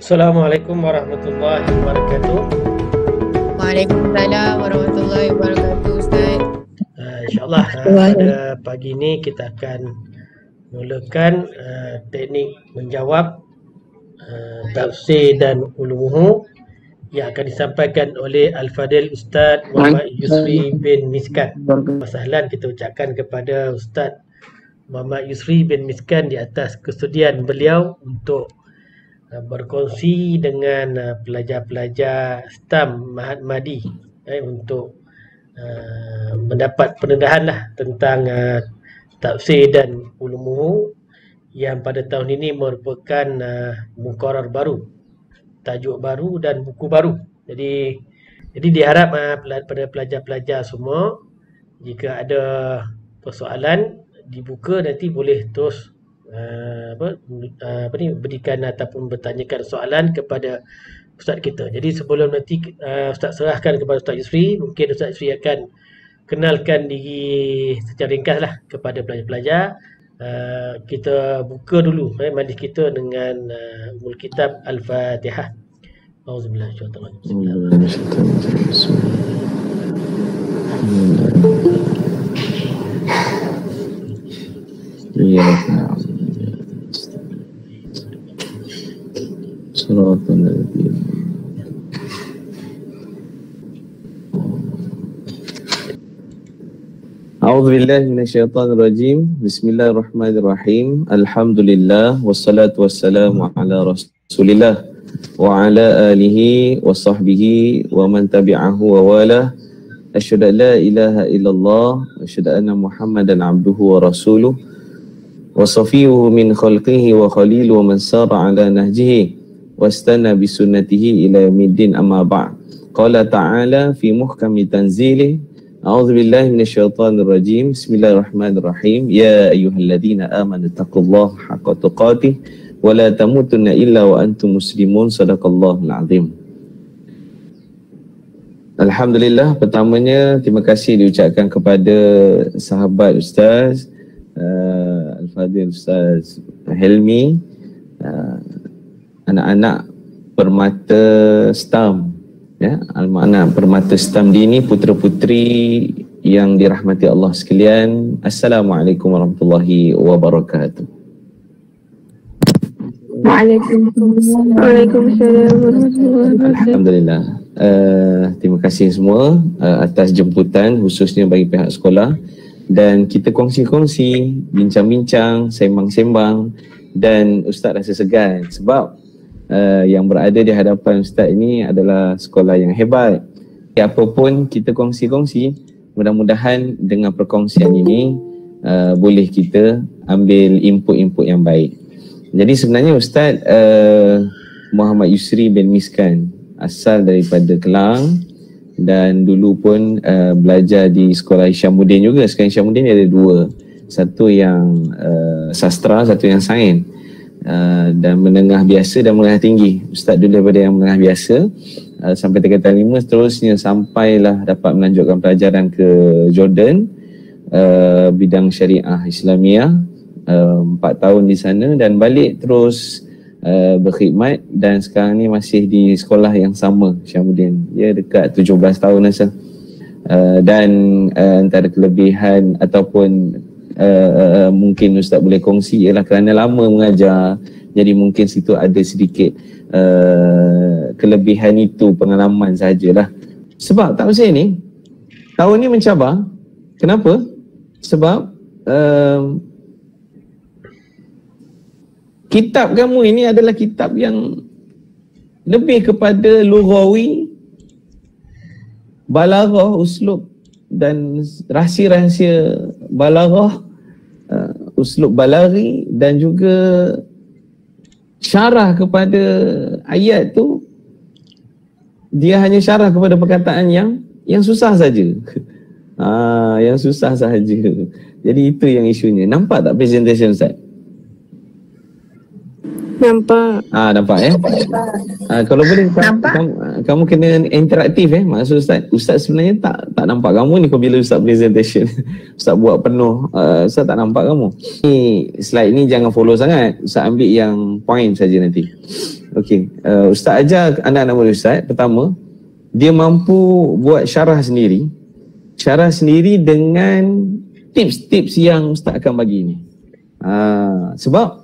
Assalamualaikum warahmatullahi wabarakatuh. Waalaikumsalam warahmatullahi wabarakatuh, Ustaz. InsyaAllah pada pagi ini kita akan mulakan teknik menjawab tafsir dan ulumuhu yang akan disampaikan oleh Al-Fadil Ustaz Muhammad Yusri bin Miskan. Persahlan kita ucapkan kepada Ustaz Muhammad Yusri bin Miskan di atas kesudian beliau untuk berkongsi dengan pelajar-pelajar STAM Mahat Madi untuk mendapat pendedahan lah tentang tafsir dan ulumuhu yang pada tahun ini merupakan muqarrar baru, tajuk baru dan buku baru. Jadi diharap pada pelajar-pelajar semua, jika ada persoalan dibuka, nanti boleh terus berikan ataupun bertanyakan soalan kepada Ustaz kita. Jadi sebelum nanti Ustaz serahkan kepada Ustaz Yusri, mungkin Ustaz Yusri akan kenalkan diri secara ringkas lah kepada pelajar-pelajar. Kita buka dulu majlis kita dengan Ummul Kitab Al-Fatihah. Auzubillahi A'udzubillahi minasyaitonirrajim. Bismillahirrahmanirrahim. Alhamdulillah wassalatu wassalamu ala Rasulillah wa ala alihi wa sahbihi wa man tabi'ahu wa walah. Asyhadu an la ilaha illallah wa asyhadu anna Muhammadan abduhu wa rasuluh wa safiyuhu min khalqihi wa khalilu wa man sara ala nahjihi wastana bisunnatihi ila yaumiddin, amma ba'd. Qala ta'ala fi muhkami tanzilih, a'udzu billahi minasyaitonir rajim. Bismillahirrahmanirrahim. Ya ayyuhalladzina amanu taqullaha haqqa tuqatih wa la tamutunna illa wa antum muslimun. Shadaqallahul azim. Alhamdulillah, pertamanya terima kasih diucapkan kepada sahabat Ustaz Al-Fadil Ustaz Helmi, anak-anak permata STAM, ya, anak-anak permata STAM dini, putera-puteri yang dirahmati Allah sekalian. Assalamualaikum warahmatullahi wabarakatuh. Waalaikumsalam warahmatullahi wabarakatuh. Alhamdulillah. Terima kasih semua atas jemputan, khususnya bagi pihak sekolah, dan kita kongsi-kongsi, bincang-bincang, sembang-sembang, dan Ustaz rasa segan sebab yang berada di hadapan Ustaz ini adalah sekolah yang hebat. Apapun kita kongsi-kongsi, mudah-mudahan dengan perkongsian ini boleh kita ambil input-input yang baik. Jadi sebenarnya Ustaz Muhammad Yusri bin Miskan asal daripada Kelang, dan dulu pun belajar di sekolah Hishamuddin juga. Sekarang Hishamuddin ada dua, satu yang sastra, satu yang sains, dan menengah biasa dan menengah tinggi. Ustaz dulu daripada yang menengah biasa sampai tingkatan 5, seterusnya sampailah dapat melanjutkan pelajaran ke Jordan, bidang syariah Islamiah, 4 tahun di sana, dan balik terus berkhidmat, dan sekarang ni masih di sekolah yang sama, Hishamuddin. Dia dekat 17 tahun rasa. Dan antara kelebihan ataupun mungkin Ustaz boleh kongsi ialah kerana lama mengajar, jadi mungkin situ ada sedikit kelebihan itu, pengalaman sajalah. Sebab tafsir ni tahun ni mencabar. Kenapa? Sebab kitab kamu ini adalah kitab yang lebih kepada lughawi, balaghah, uslub dan rahsia-rahsia balaghah, uslub balaghi, dan juga syarah kepada ayat tu. Dia hanya syarah kepada perkataan yang susah saja. Yang susah sahaja. Jadi itu yang isunya. Nampak tak presentation Ustaz? Nampak. Nampak ya? Kalau boleh kamu kena interaktif maksud Ustaz sebenarnya tak nampak kamu ni bila Ustaz presentation. Ustaz buat penuh, Ustaz tak nampak kamu. Ni slide ni jangan follow sangat. Ustaz ambil yang point saja nanti. Okey. Ustaz ajar anak-anak murid Ustaz. Pertama, dia mampu buat syarah sendiri. Syarah sendiri dengan tips-tips yang Ustaz akan bagi ni. Sebab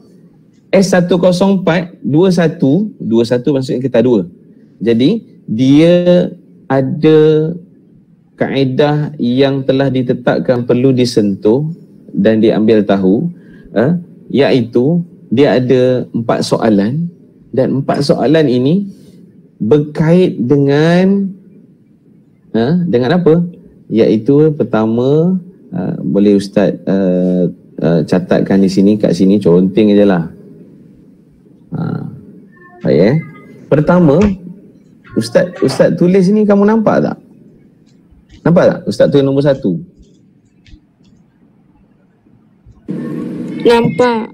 S104 21 maksudnya kita 2. Jadi dia ada kaedah yang telah ditetapkan perlu disentuh dan diambil tahu, iaitu dia ada 4 soalan dan 4 soalan ini berkait dengan dengan apa? Iaitu pertama, boleh Ustaz catatkan di sini, kat sini conteng je lah. Baik Pertama, Ustaz tulis ni, kamu nampak tak? Nampak tak? Ustaz tulis nombor 1. Nampak.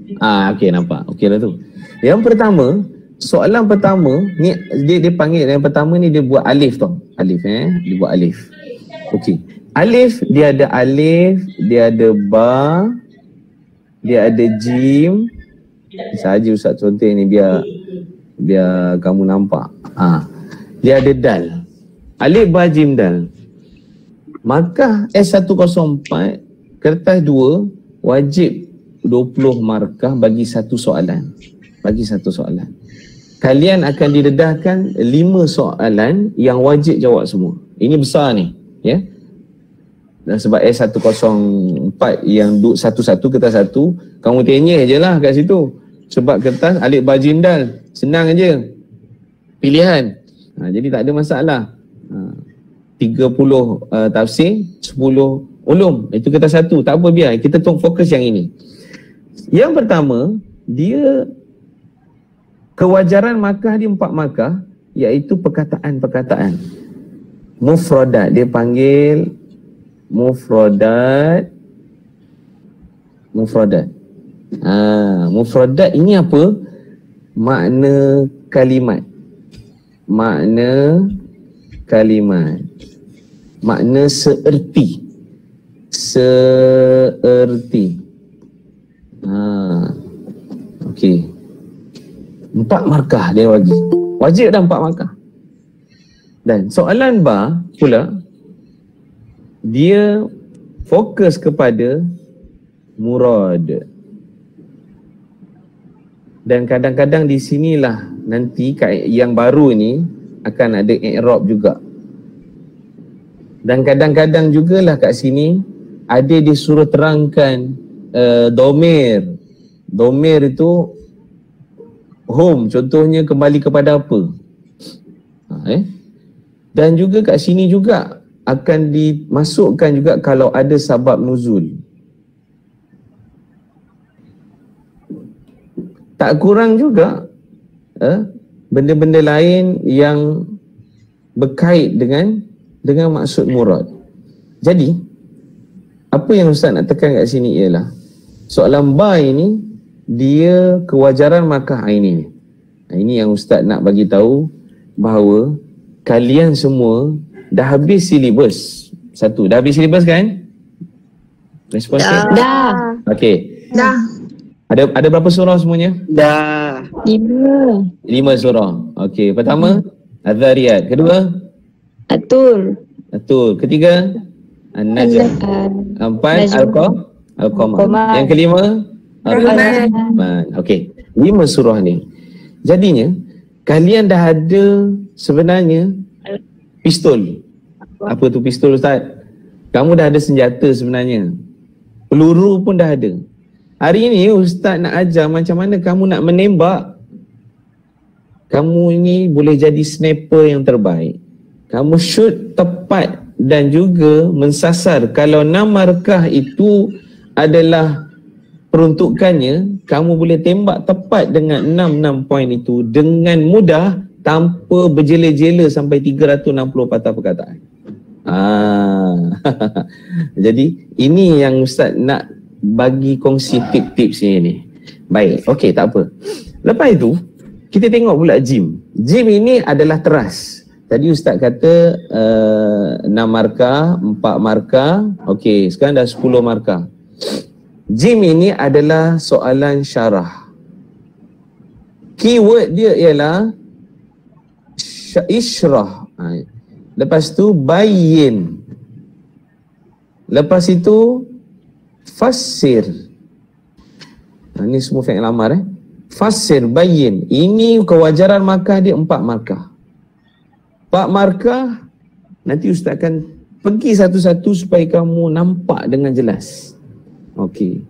Okey, nampak. Okey lah tu. Yang pertama, soalan pertama ni dia panggil, yang pertama ni dia buat alif tau. Alif dia buat alif. Okey. Alif, dia ada alif, dia ada ba, dia ada jim. Saja Ustaz contoh ni biar kamu nampak. Dia ada dal. Alif, ba, jim, dal. Maka S104 kertas 2 wajib 20 markah bagi satu soalan. Kalian akan didedahkan 5 soalan yang wajib jawab semua. Ini besar ni, ya. Dan sebab S104 yang satu-satu kertas 1, kamu tanya je lah kat situ. Sebab kertas alif, ba, jim, dal senang aja. Pilihan. Jadi tak ada masalah. 30 tafsir, 10 ulum. Itu kertas 1. Tak apa, biar kita fokus yang ini. Yang pertama, dia kewajaran markah dia 4 markah, iaitu perkataan-perkataan. Mufradat, dia panggil mufradat. Mufradat ini apa? Makna kalimat. Makna seerti. Okey. 4 markah dia bagi. Wajib dah 4 markah. Dan soalan ba pula, dia fokus kepada murad. Dan kadang-kadang di sinilah nanti yang baru ni akan ada i'rab juga. Dan kadang-kadang jugalah kat sini ada disuruh terangkan domir. Domir itu home, contohnya kembali kepada apa. Dan juga kat sini juga akan dimasukkan juga kalau ada sabab nuzul. Tak kurang juga benda-benda lain yang berkait dengan maksud murad. Jadi apa yang Ustaz nak tekan kat sini ialah soalan ba ini, dia kewajaran markah ini. Ini yang Ustaz nak bagi tahu bahawa kalian semua dah habis silibus. Satu, dah habis silibus kan? Respon Dah. Okey. Dah. Ada berapa surah semuanya? Dah. 5. 5 surah. Okey, pertama Az-Zariyat, kedua Atur. ketiga An-Najm, empat Al-Qamar, yang kelima Ar-Rahman. Okey, 5 surah ni. Jadinya kalian dah ada sebenarnya pistol. Apa tu pistol, Ustaz? Kamu dah ada senjata sebenarnya. Peluru pun dah ada. Hari ini Ustaz nak ajar macam mana kamu nak menembak. Kamu ini boleh jadi sniper yang terbaik. Kamu shoot tepat dan juga mensasar. Kalau 6 markah itu adalah peruntukannya, kamu boleh tembak tepat dengan 6 poin itu dengan mudah tanpa berjela-jela sampai 360 patah perkataan. Jadi ini yang Ustaz nak bagi kongsi tip-tips ni. Baik, okey, tak apa. Lepas itu kita tengok pula jim. Jim ini adalah teras. Tadi Ustaz kata 6 markah, 4 markah. Okey, sekarang dah 10 markah. Jim ini adalah soalan syarah. keyword dia ialah isyrah. Lepas tu bayyin. Lepas itu fassir. Ini semua fi'il amar Fassir, bayyin. Ini kewajaran markah dia 4 markah. 4 markah, nanti Ustaz akan pergi satu-satu supaya kamu nampak dengan jelas. Okey.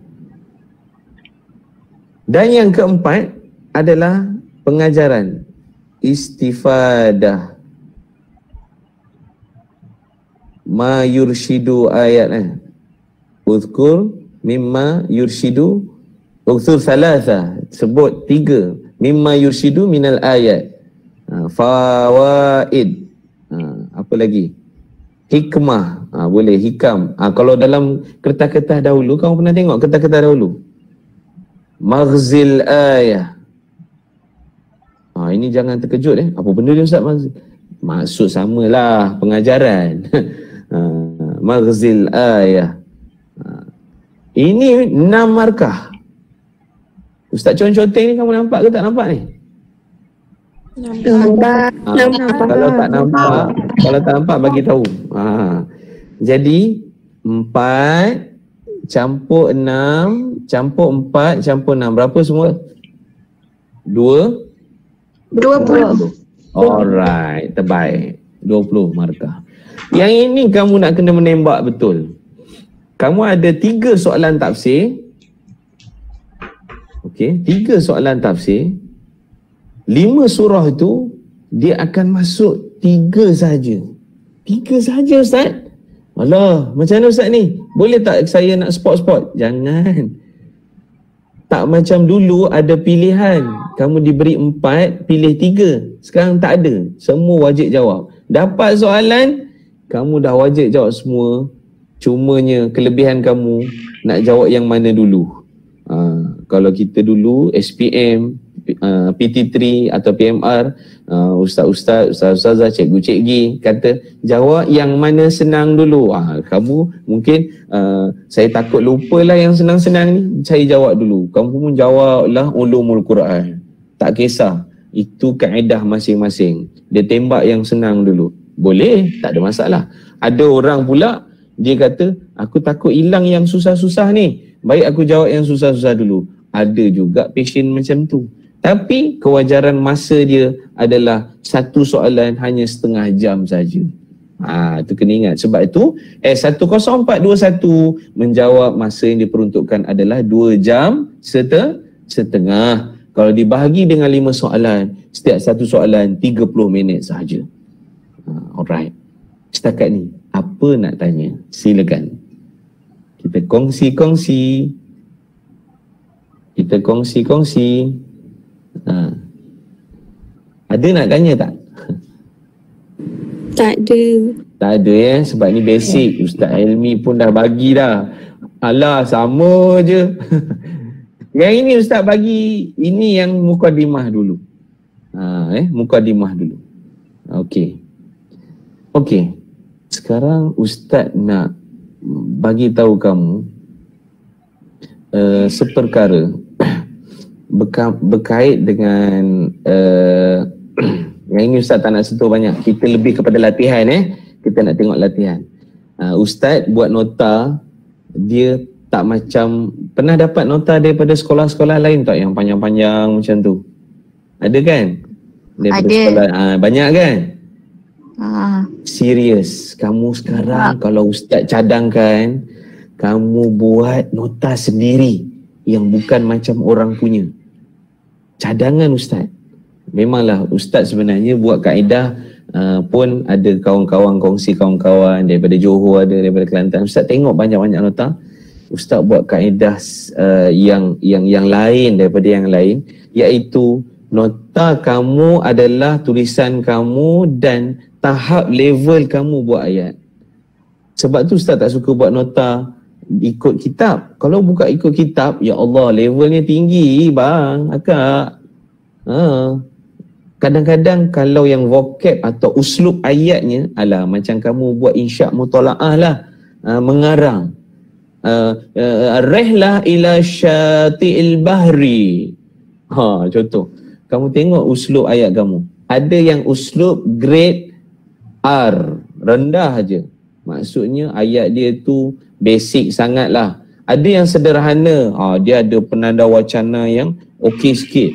Dan yang keempat adalah pengajaran istifadah. Ma yurshidu ayat Uzkur mimma yurshidu Uzkur thalatha. Sebut 3. Mimma yurshidu minal ayat. Fawaid. Apa lagi? Hikmah. Boleh hikam. Kalau dalam kertas-kertas dahulu, kamu pernah tengok kertas-kertas dahulu? Maghzil ayah. Ini jangan terkejut Apa benda dia Ustaz maghzil? Maksud samalah, pengajaran. Maghzil ayah. Ini 6 markah. Ustaz conteng ni kamu nampak ke tak nampak ni? Nampak. Kalau tak nampak bagi tahu. Jadi 4 campur 6 campur 4 campur 6 berapa semua? 20. Alright, terbaik. 20 markah. Yang ini kamu nak kena menembak betul. Kamu ada 3 soalan tafsir. Okey, 3 soalan tafsir. 5 surah itu dia akan masuk 3 saja. 3 saja Ustaz. Alah, macam mana Ustaz ni? Boleh tak saya nak spot-spot? Jangan. Tak macam dulu ada pilihan. Kamu diberi 4, pilih 3. Sekarang tak ada. Semua wajib jawab. Dapat soalan, kamu dah wajib jawab semua. Cumanya kelebihan kamu nak jawab yang mana dulu. Kalau kita dulu SPM, PT3 atau PMR, ustazah, cikgu-cikgi kata jawab yang mana senang dulu. Kamu mungkin saya takut lupa lah yang senang-senang ni, saya jawab dulu. Kamu pun jawablah ulumul Quran. Tak kisah, itu kaedah masing-masing. Dia tembak yang senang dulu. Boleh, tak ada masalah. Ada orang pula dia kata aku takut hilang yang susah-susah ni, baik aku jawab yang susah-susah dulu. Ada juga pasien macam tu. Tapi kewajaran masa dia adalah 1 soalan hanya setengah jam saja. Itu kena ingat. Sebab itu S10421 menjawab masa yang diperuntukkan adalah 2 jam setengah. Kalau dibahagi dengan 5 soalan, setiap 1 soalan 30 minit sahaja. Alright. Setakat ni, apa nak tanya? Silakan. Kita kongsi-kongsi. Ada nak tanya tak? Tak ada Sebab ni basic. Ustaz Helmi pun dah bagi dah. Alah, sama je. Yang ini Ustaz bagi, ini yang mukadimah dulu. Mukadimah dulu. Okey. Sekarang Ustaz nak bagi tahu kamu seperkara berkait dengan yang ini Ustaz tak nak sentuh banyak. Kita lebih kepada latihan kita nak tengok latihan. Ustaz buat nota, dia tak macam pernah dapat nota daripada sekolah-sekolah lain tak yang panjang-panjang macam tu? Ada kan? Daripada sekolah banyak kan? Serius, kamu sekarang kalau Ustaz cadangkan, kamu buat nota sendiri yang bukan macam orang punya. Cadangan Ustaz. Memanglah Ustaz sebenarnya buat kaedah pun ada kawan-kawan kongsi, kawan-kawan daripada Johor, ada daripada Kelantan. Ustaz tengok banyak-banyak nota. Ustaz buat kaedah yang lain daripada yang lain, iaitu nota kamu adalah tulisan kamu dan tahap level kamu buat ayat. Sebab tu Ustaz tak suka buat nota ikut kitab. Kalau buka ikut kitab, ya Allah, levelnya tinggi bang, akak. Kadang-kadang kalau yang vocab atau uslub ayatnya, macam kamu buat insya' mutola'ah lah, mengarang. Rehlah ila syati'il bahri. Contoh. kamu tengok uslub ayat kamu. Ada yang uslub grade R, rendah aja. Maksudnya ayat dia tu basic sangat lah. Ada yang sederhana, dia ada penanda wacana yang okey sikit.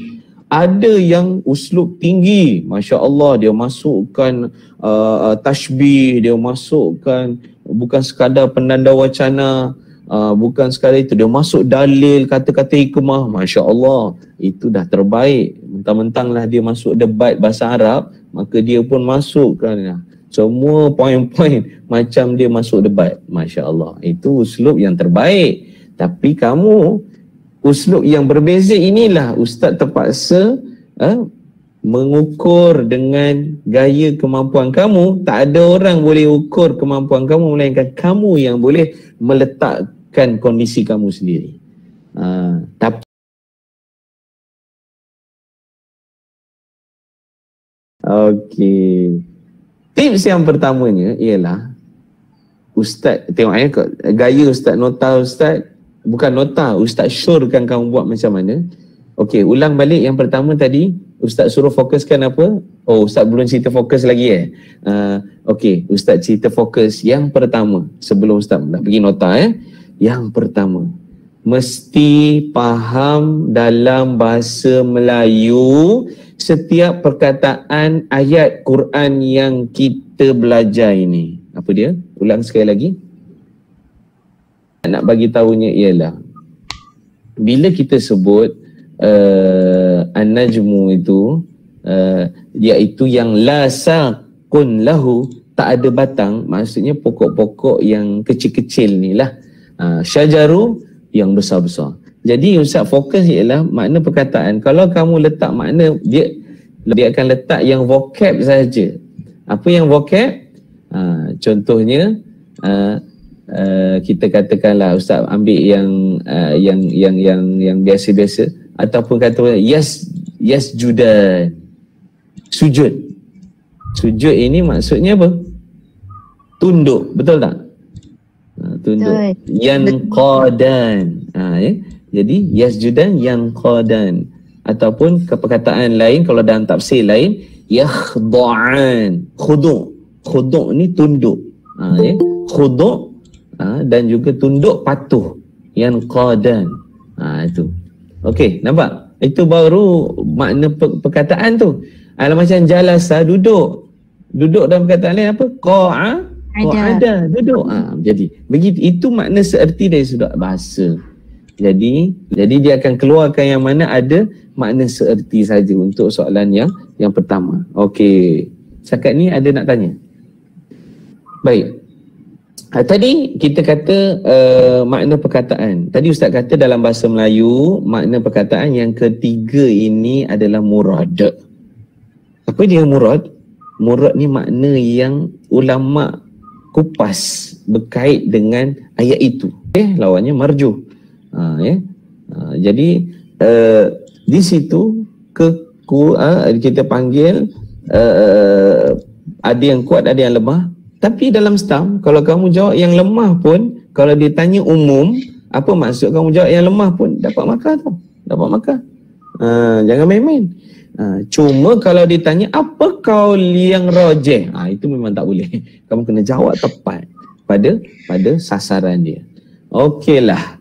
Ada yang uslub tinggi, Masya Allah, dia masukkan tashbih, dia masukkan bukan sekadar penanda wacana, bukan sekadar itu, dia masuk dalil, kata-kata hikmah, Masya Allah, itu dah terbaik. Mentang-mentang lah dia masuk debat bahasa Arab, maka dia pun masukkan semua poin-poin macam dia masuk debat, Masya Allah. Itu uslub yang terbaik. Tapi kamu, uslub yang berbeza inilah ustaz terpaksa mengukur dengan gaya kemampuan kamu. Tak ada orang boleh ukur kemampuan kamu melainkan kamu yang boleh meletakkan kondisi kamu sendiri. Tapi okey. Tips yang pertamanya ialah ustaz tengok gaya ustaz nota ustaz, bukan nota, ustaz syorkan kamu buat macam mana. Okey, ulang balik yang pertama tadi, ustaz suruh fokuskan apa? Oh, ustaz belum cerita fokus lagi okey, ustaz cerita fokus yang pertama sebelum ustaz nak pergi nota Yang pertama, mesti faham dalam bahasa Melayu setiap perkataan ayat Quran yang kita belajar ini. Apa dia? Ulang sekali lagi. Nak bagi tahunya ialah bila kita sebut An-Najmu itu iaitu yang la saqun lahu, tak ada batang, maksudnya pokok-pokok yang kecil-kecil ni lah. Syajaru yang besar-besar. Jadi ustaz fokus ialah makna perkataan. Kalau kamu letak makna, dia akan letak yang vocab saja. Apa yang vocab? Contohnya kita katakanlah ustaz ambil yang biasa-biasa, ataupun kata yes judan, sujud. Sujud ini maksudnya apa? Tunduk, betul tak? Tunduk. Yanqadan. Jadi yasjudan yanqadan, ataupun perkataan lain kalau dalam tafsir lain yakhda'an, khudu' ni tunduk. Khudu' dan juga tunduk patuh, yanqadan. Itu. Okey, nampak? Itu baru makna perkataan tu. Macam jalasa, duduk. Duduk dalam perkataan lain apa? Qa'ada, duduk. Jadi begitu, itu makna seerti dari sudut bahasa. Jadi dia akan keluarkan yang mana ada makna seerti saja untuk soalan yang pertama. Okey. Setakat ni ada nak tanya? Baik. Tadi kita kata makna perkataan. Tadi ustaz kata dalam bahasa Melayu makna perkataan yang ketiga ini adalah murad. Apa dia murad? Murad ni makna yang ulama kupas berkait dengan ayat itu. Lawannya marjuh. Jadi di situ kita panggil ada yang kuat, ada yang lemah. Tapi dalam stam, kalau kamu jawab yang lemah pun, kalau dia tanya umum, apa maksud kamu jawab yang lemah pun, dapat markah tau. Dapat markah. Jangan main-main. Cuma kalau ditanya apa kaul yang rajih, itu memang tak boleh. Kamu kena jawab tepat pada sasaran dia. Okeylah.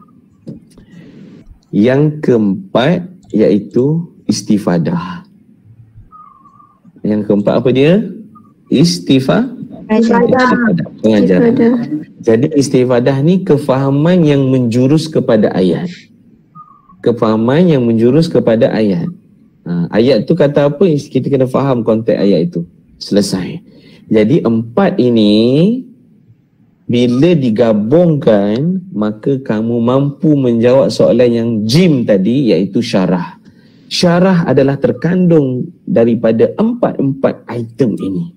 Yang keempat iaitu istifadah. Yang keempat apa dia? Istifadah. Pengajaran. Jadi istifadah ni kefahaman yang menjurus kepada ayat. Kefahaman yang menjurus kepada ayat. Ayat tu kata apa? Kita kena faham konteks ayat itu. Selesai. Jadi empat ini bila digabungkan, maka kamu mampu menjawab soalan yang jim tadi, iaitu syarah. Syarah adalah terkandung daripada empat item ini.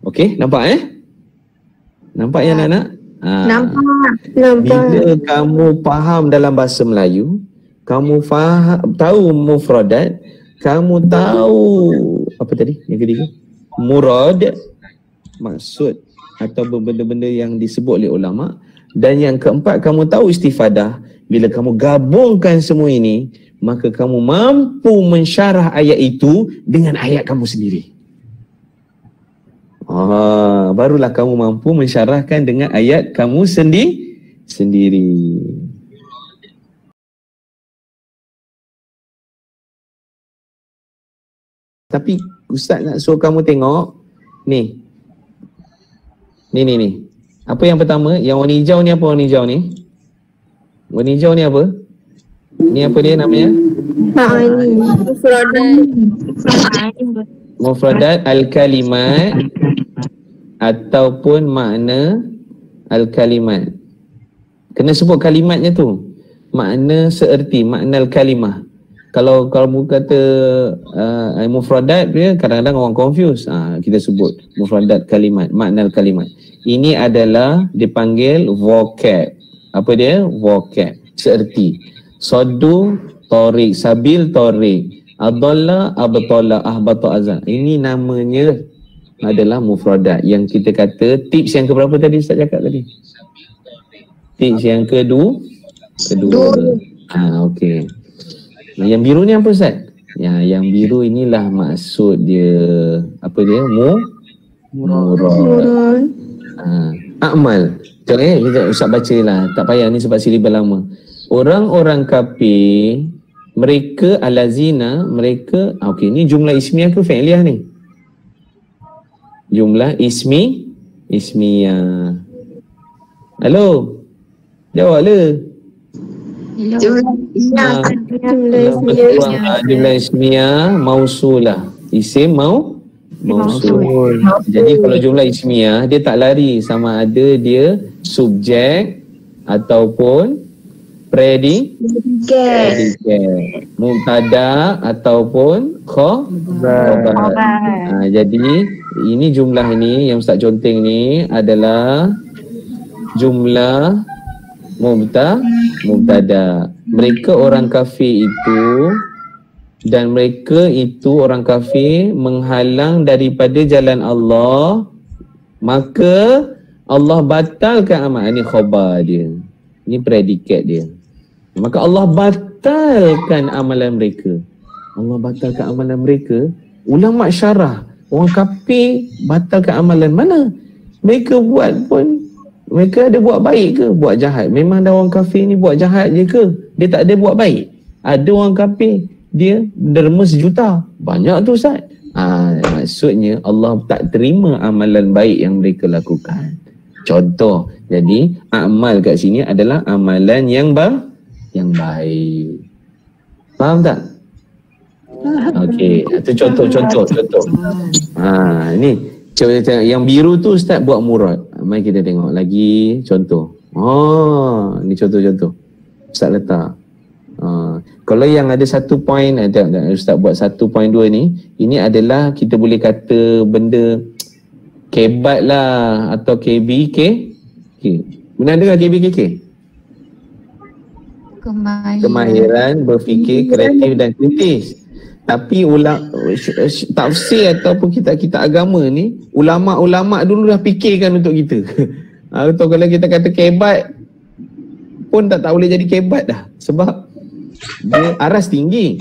Okey, nampak Nampak ya anak-anak? Nampak. Bila kamu faham dalam bahasa Melayu, kamu tahu mufradat, kamu tahu apa tadi yang ketiga? Murad, maksud atau benda-benda yang disebut oleh ulama, dan yang keempat kamu tahu istifadah, Bila kamu gabungkan semua ini, maka kamu mampu mensyarah ayat itu dengan ayat kamu sendiri. Barulah kamu mampu mensyarahkan dengan ayat kamu sendiri. Tapi Ustaz nak suruh kamu tengok ni. Ni. Apa yang pertama? Yang warna hijau ni apa warna hijau ni? Warna hijau ni apa? Ni apa dia namanya? Mufradat al-kalimat ataupun makna al-kalimat. Kena sebut kalimatnya tu. Makna seerti, makna al-kalimah. Kalau kamu kata mufradat dia, kadang-kadang orang confuse. Kita sebut mufradat kalimat, makna al-kalimat. Ini adalah dipanggil vocab. Apa dia? Vocab, seerti. Sodu, torik, sabil, torik. Adalla, abtala, ahbata, azan. Ini namanya adalah mufradat. Yang kita kata, tips yang keberapa tadi Ustaz cakap tadi? Tips yang kedua. Okey. Yang biru ni apa Ustaz? Yang biru inilah maksud dia. Apa dia? Murad. Amal. Tengok Ustaz baca lah. Tak payah ni sebab silibus lama. Orang-orang kafir, mereka alazina, mereka okey, ni jumlah ismiyah ke fi'liyah ni? Jumlah ismiyah. Halo. Jawablah. Jumlah ismiyah mausulah. Isim mausul. Jadi kalau jumlah ismiyah dia tak lari sama ada dia subjek ataupun predikat, mubtada ataupun khabar. Jadi ini jumlah ni yang Ustaz conteng ni adalah jumlah mubtada. Mereka orang kafir itu, dan mereka itu orang kafir menghalang daripada jalan Allah, maka Allah batalkan amal. Ini khabar dia, ini predikat dia. Maka Allah batalkan amalan mereka. Allah batalkan amalan mereka. Ulama syarah, orang kafir batalkan amalan mana? Mereka buat pun, mereka ada buat baik ke buat jahat? Memang ada orang kafir ni buat jahat je ke? Dia tak ada buat baik? Ada orang kafir dia derma 1 juta. Banyak tu Ustaz. Maksudnya Allah tak terima amalan baik yang mereka lakukan. Contoh, jadi amal kat sini adalah amalan yang baik. Faham tak? Okey, itu contoh. Ni yang biru tu Ustaz buat murad. Mari kita tengok lagi contoh. Ni contoh-contoh. Ustaz letak. Kalau yang ada 1 point, Ustaz buat 1.2 ni, ini adalah kita boleh kata benda kebat lah atau KBK. Benar dengar KBKK? Kemahiran berfikir kreatif dan kritis. Tapi tafsir ataupun kitab-kitab agama ni, ulama' dulu dah fikirkan untuk kita. Atau kalau kita kata kebat pun tak boleh jadi kebat dah, sebab dia aras tinggi.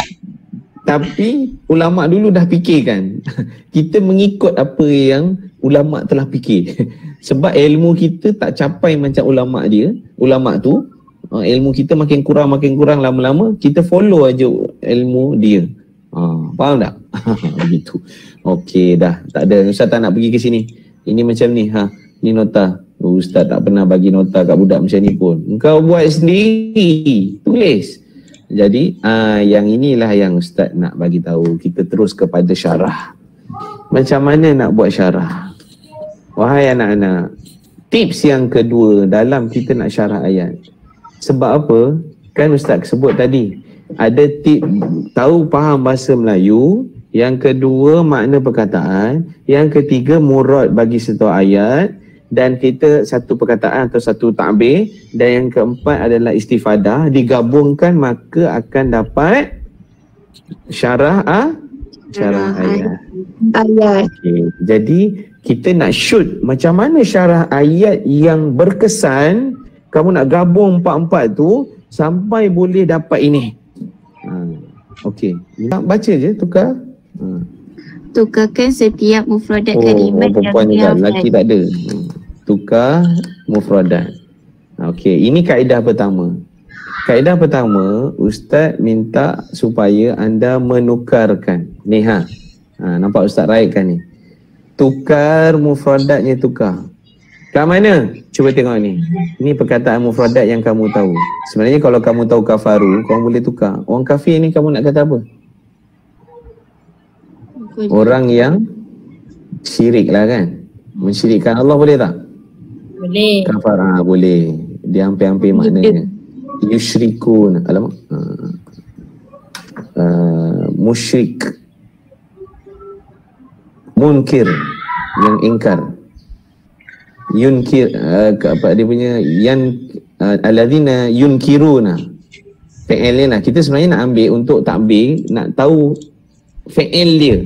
Tapi ulama' dulu dah fikirkan. Kita mengikut apa yang ulama' telah fikir. Sebab ilmu kita tak capai macam ulama' tu. Ilmu kita makin kurang lama-lama, kita follow aja ilmu dia. Faham tak? Begitu. Okey dah, tak ada. Ustaz tak nak pergi ke sini. Ini macam ni. Ni nota. Ustaz tak pernah bagi nota kat budak macam ni pun. Engkau buat sendiri, tulis. Jadi yang inilah yang Ustaz nak bagi tahu. Kita terus kepada syarah. Macam mana nak buat syarah? Wahai anak-anak, tips yang kedua dalam kita nak syarah ayat. Sebab apa? Kan Ustaz sebut tadi, ada tip tahu faham bahasa Melayu, yang kedua makna perkataan, yang ketiga murad bagi satu ayat, dan kita satu perkataan atau satu ta'bir, dan yang keempat adalah istifadah, digabungkan maka akan dapat syarah ayat. Okay. Jadi kita nak shoot macam mana syarah ayat yang berkesan. Kamu nak gabung empat-empat tu sampai boleh dapat ini. Okey. Baca je tukar. Tukarkan setiap mufradat Oh, kalimat orang perempuan juga, dihafal. lelaki tak ada. Tukar mufradat. Okey, ini kaedah pertama. Kaedah pertama, Ustaz minta supaya anda menukarkan. Ni nampak Ustaz raihkan ni. Tukar mufradatnya tukar. Kat mana? Cuba tengok ni. Ini perkataan mufradat yang kamu tahu. Sebenarnya kalau kamu tahu kafaru, kamu boleh tukar. Orang kafir ni kamu nak kata apa? Orang yang syirik lah kan. Mensyirikkan Allah boleh tak? Boleh. Kafar boleh. Dia hampir-hampir maknanya. Yusyrikun. Alamak. Musyrik. Munkir. Yang ingkar. Yunkir. Apa dia punya? Alladzina yunkiruna. Fi'il ni lah. Kita sebenarnya nak ambil untuk takbir, nak tahu fi'il dia.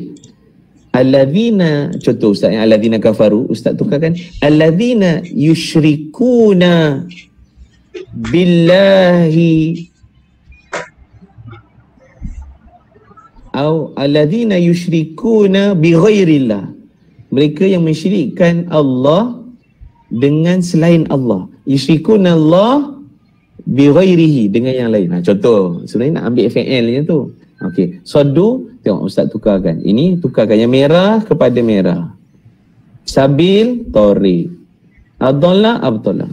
Alladzina, contoh Ustaz yang alladzina kafaru, Ustaz tukarkan alladzina yusyrikuna billahi atau alladzina yusyrikuna bighairillah. Mereka yang mensyirikkan Allah dengan selain Allah. Yusyrikuna Allah bighairihi, dengan yang lain. Contoh, sebenarnya nak ambil fi'ilnya tu. Okey, Sadu, tengok Ustaz tukarkan. Ini tukarkan yang merah kepada merah. Sabil, Tori. Abdullah, Abdullah.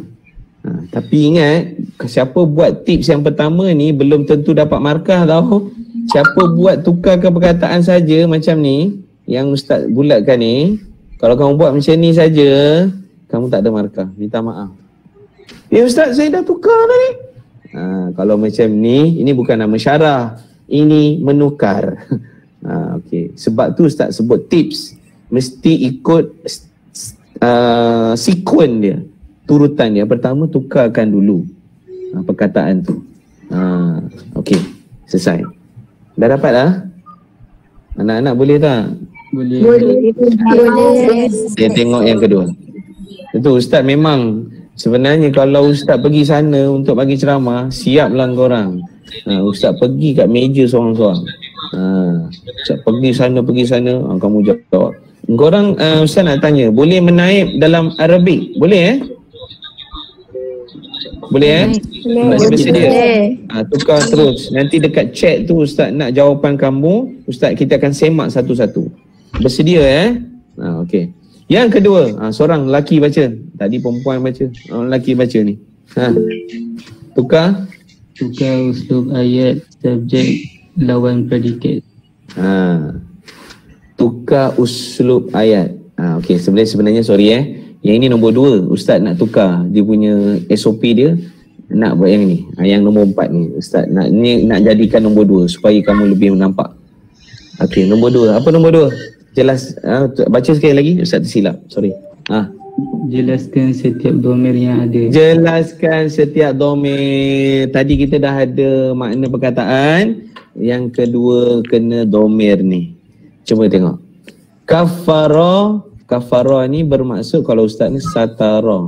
Tapi ingat, siapa buat tips yang pertama ni belum tentu dapat markah tau. Siapa buat tukarkan perkataan saja macam ni, yang Ustaz bulatkan ni, kalau kamu buat macam ni saja, kamu tak ada markah. Minta maaf. Ya Ustaz, saya dah tukar tadi. Kalau macam ni, ini bukan nama syarah. Ini menukar. Okey. Sebab tu Ustaz sebut tips. Mesti ikut sekuen dia. Turutan dia. Pertama tukarkan dulu perkataan tu. Okey. Selesai. Dah dapat lah? Anak-anak boleh tak? Boleh. Saya tengok yang kedua. Itu Ustaz memang sebenarnya kalau Ustaz pergi sana untuk bagi ceramah, siaplah korang. Ustaz pergi kat meja seorang-seorang. Ustaz pergi sana, kamu jawab. Korang Ustaz nak tanya, boleh menaip dalam Arabik? Boleh Boleh Nak bersedia? Tukar terus. Nanti dekat chat tu Ustaz nak jawapan kamu, Ustaz kita akan semak satu-satu. Bersedia okey. Yang kedua, seorang lelaki baca. Tadi perempuan baca. Lelaki baca ni. Tukar uslub ayat, subjek, lawan predikat. Tukar uslub ayat. Okey, sebenarnya sorry yang ini nombor 2. Ustaz nak tukar dia punya SOP dia, nak buat yang ni. Yang nombor 4 ni Ustaz nak jadikan nombor 2 supaya kamu lebih nampak. Okey, nombor 2. Apa nombor 2? Jelas, baca sekali lagi, Ustaz tersilap. Sorry. Jelaskan setiap domir yang ada. Jelaskan setiap domir. Tadi kita dah ada makna perkataan. Yang kedua kena domir ni. Cuba tengok. Kafara ni bermaksud, kalau Ustaz ni satara.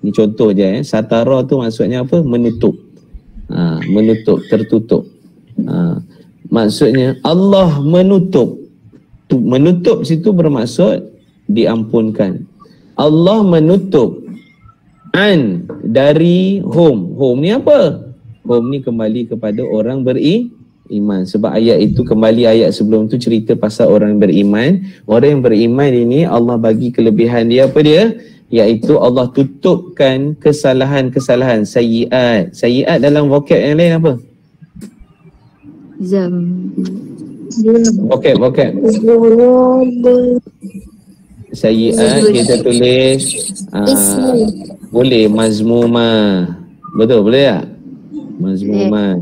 Ni contoh je Satara tu maksudnya apa? Menutup. Menutup, tertutup. Maksudnya Allah menutup. Menutup situ bermaksud diampunkan. Allah menutup dari home. Home ni apa? Home ni kembali kepada orang beriman. Sebab ayat itu kembali ayat sebelum tu cerita pasal orang beriman. Orang yang beriman ini Allah bagi kelebihan dia apa dia? Iaitu Allah tutupkan kesalahan-kesalahan, sayyiat. Sayyiat dalam vocab yang lain apa? Vocab. Sayyiat kita tulis boleh mazmumah. Betul, boleh tak? Mazmumah.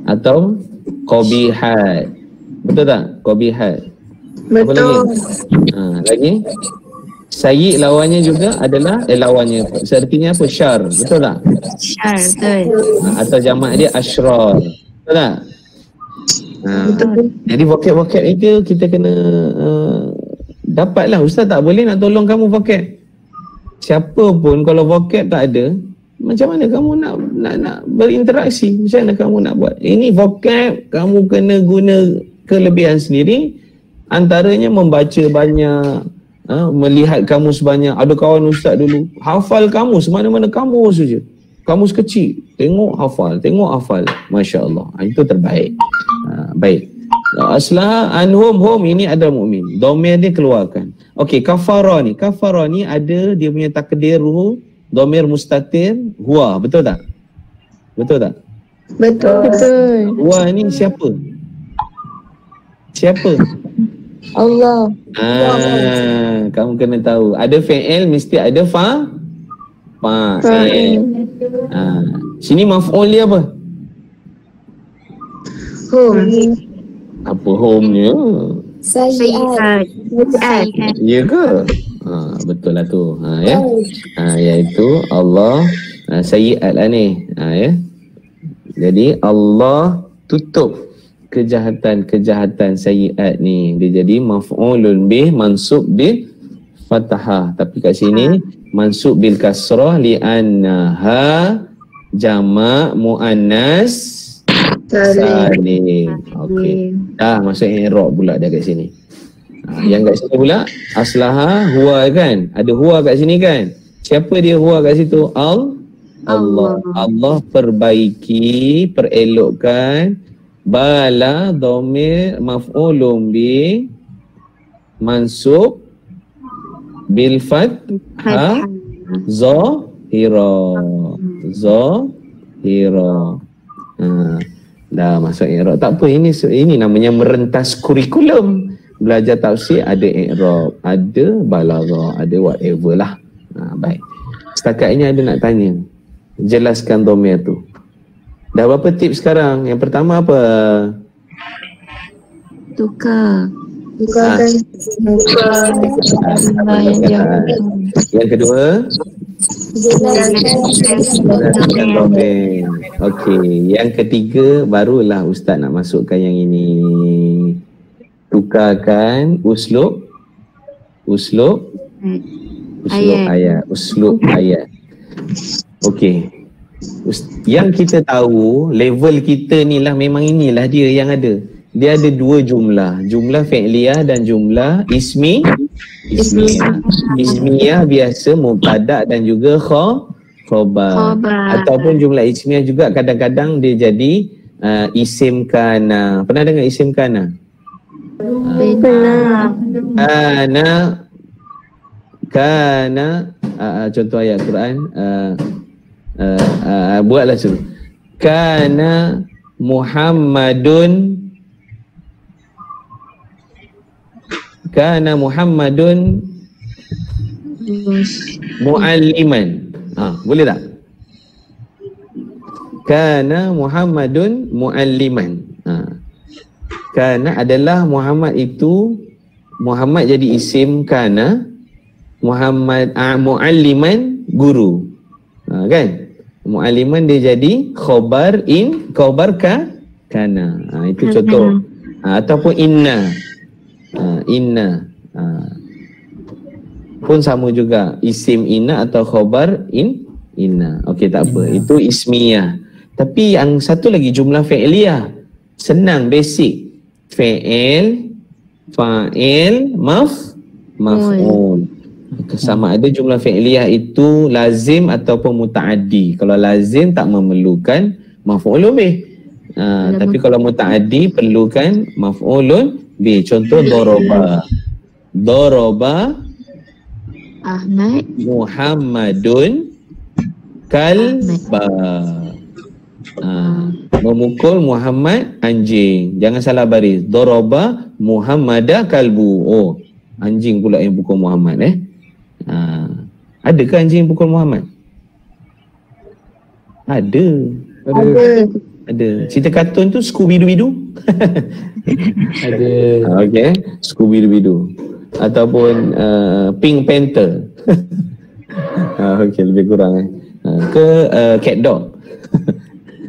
Atau qabihat. Betul tak? Qabihat. Betul. Apa lagi? Lagi? Sayyi lawannya juga adalah lawannya. Artinya apa? Syar. Betul tak? Syar, betul. Atau jamak dia asyrar. Betul tak? Jadi vocab-vocab itu kita kena dapatlah. Ustaz tak boleh nak tolong kamu vocab. Siapa pun kalau vocab tak ada, Macam mana kamu nak berinteraksi? Macam mana kamu nak buat? Ini vocab kamu kena guna kelebihan sendiri. Antaranya membaca banyak, melihat kamus banyak. Ada kawan ustaz dulu hafal kamus mana-mana kamus saja. Kamus kecil, tengok hafal. Masya Allah, itu terbaik. Baik. Aslah anhum hum, ini ada mukmin. Dhamir dia keluarkan. Okey, kafara ni ada dia punya takdir dhamir mustatir huwa, betul tak? Betul. Huwa ni siapa? Allah. Kamu kena tahu. Ada fi'il mesti ada fa'il. Sini maf'ul dia apa? Hum. Apa home-nya? Sayyi'at. Ya ke? Betul lah tu. Ya. Iaitu Allah sayyi'at lah ni. Ya. Jadi Allah tutup kejahatan sayyi'at ni. Dia jadi maf'ulun bih mansub bil fathah. Tapi kat sini mansub bil kasrah li'annaha jama' muannas salim. Okey. Masuk i'rab pula dah kat sini. Yang kat sini pula aslaha huwa kan? Ada huwa kat sini kan? Siapa dia huwa kat situ? Allah. Allah perbaiki, perelokkan bala dhamir maf'ulun bi mansub bil fathah zahira. Dah masuk i'rab. Tak apa, ini namanya merentas kurikulum. Belajar tafsir ada i'rab, ada balaghah, ada whatever lah. Baik. Setakat ini ada nak tanya. Jelaskan dhamir tu. Dah berapa tips sekarang? Yang pertama apa? Tukar. Yang kedua? Jelaskan dhamir. Okey, yang ketiga barulah ustaz nak masukkan yang ini. Tukarkan uslub ayat. Okey. Yang kita tahu level kita ni lah, memang inilah dia yang ada. Dia ada dua jumlah, jumlah fi'liyah dan jumlah ismiyah. Ismiyah biasa mubtada' dan juga khabar. Ataupun jumlah ismiyah juga kadang-kadang dia jadi isim kana. Pernah dengar isim kana? Kana contoh ayat Quran, buatlah suruh. Kana Muhammadun mualliman. Boleh tak? Kana Muhammadun mualliman. Kana adalah Muhammad itu, Muhammad jadi isim kana, Muhammad mualliman guru. Kan? Mualliman dia jadi khabar kana. Itu contoh. Ataupun inna. Pun sama juga, isim inna atau khabar inna. Okey, tak apa. Itu ismiyah. Tapi yang satu lagi jumlah fi'liyah. Senang, basic. Fi'il, fa'il, maf'ul. Sama ada jumlah fi'liyah itu lazim ataupun muta'addi. Kalau lazim tak memerlukan maf'ulun bih. Tapi kalau muta'addi perlukan maf'ulun bih. Contoh Doroba Ahmad Muhammadun kalba. Memukul Muhammad anjing. Jangan salah baris. Doroba Muhammada kalbu. Anjing pula yang pukul Muhammad. Adakah anjing yang pukul Muhammad? Ada. Cerita kartun tu Scooby-Doo. Ada. Okay, Scooby-Doo. Ataupun Pink Panther. Okay, lebih kurang Cat Dog.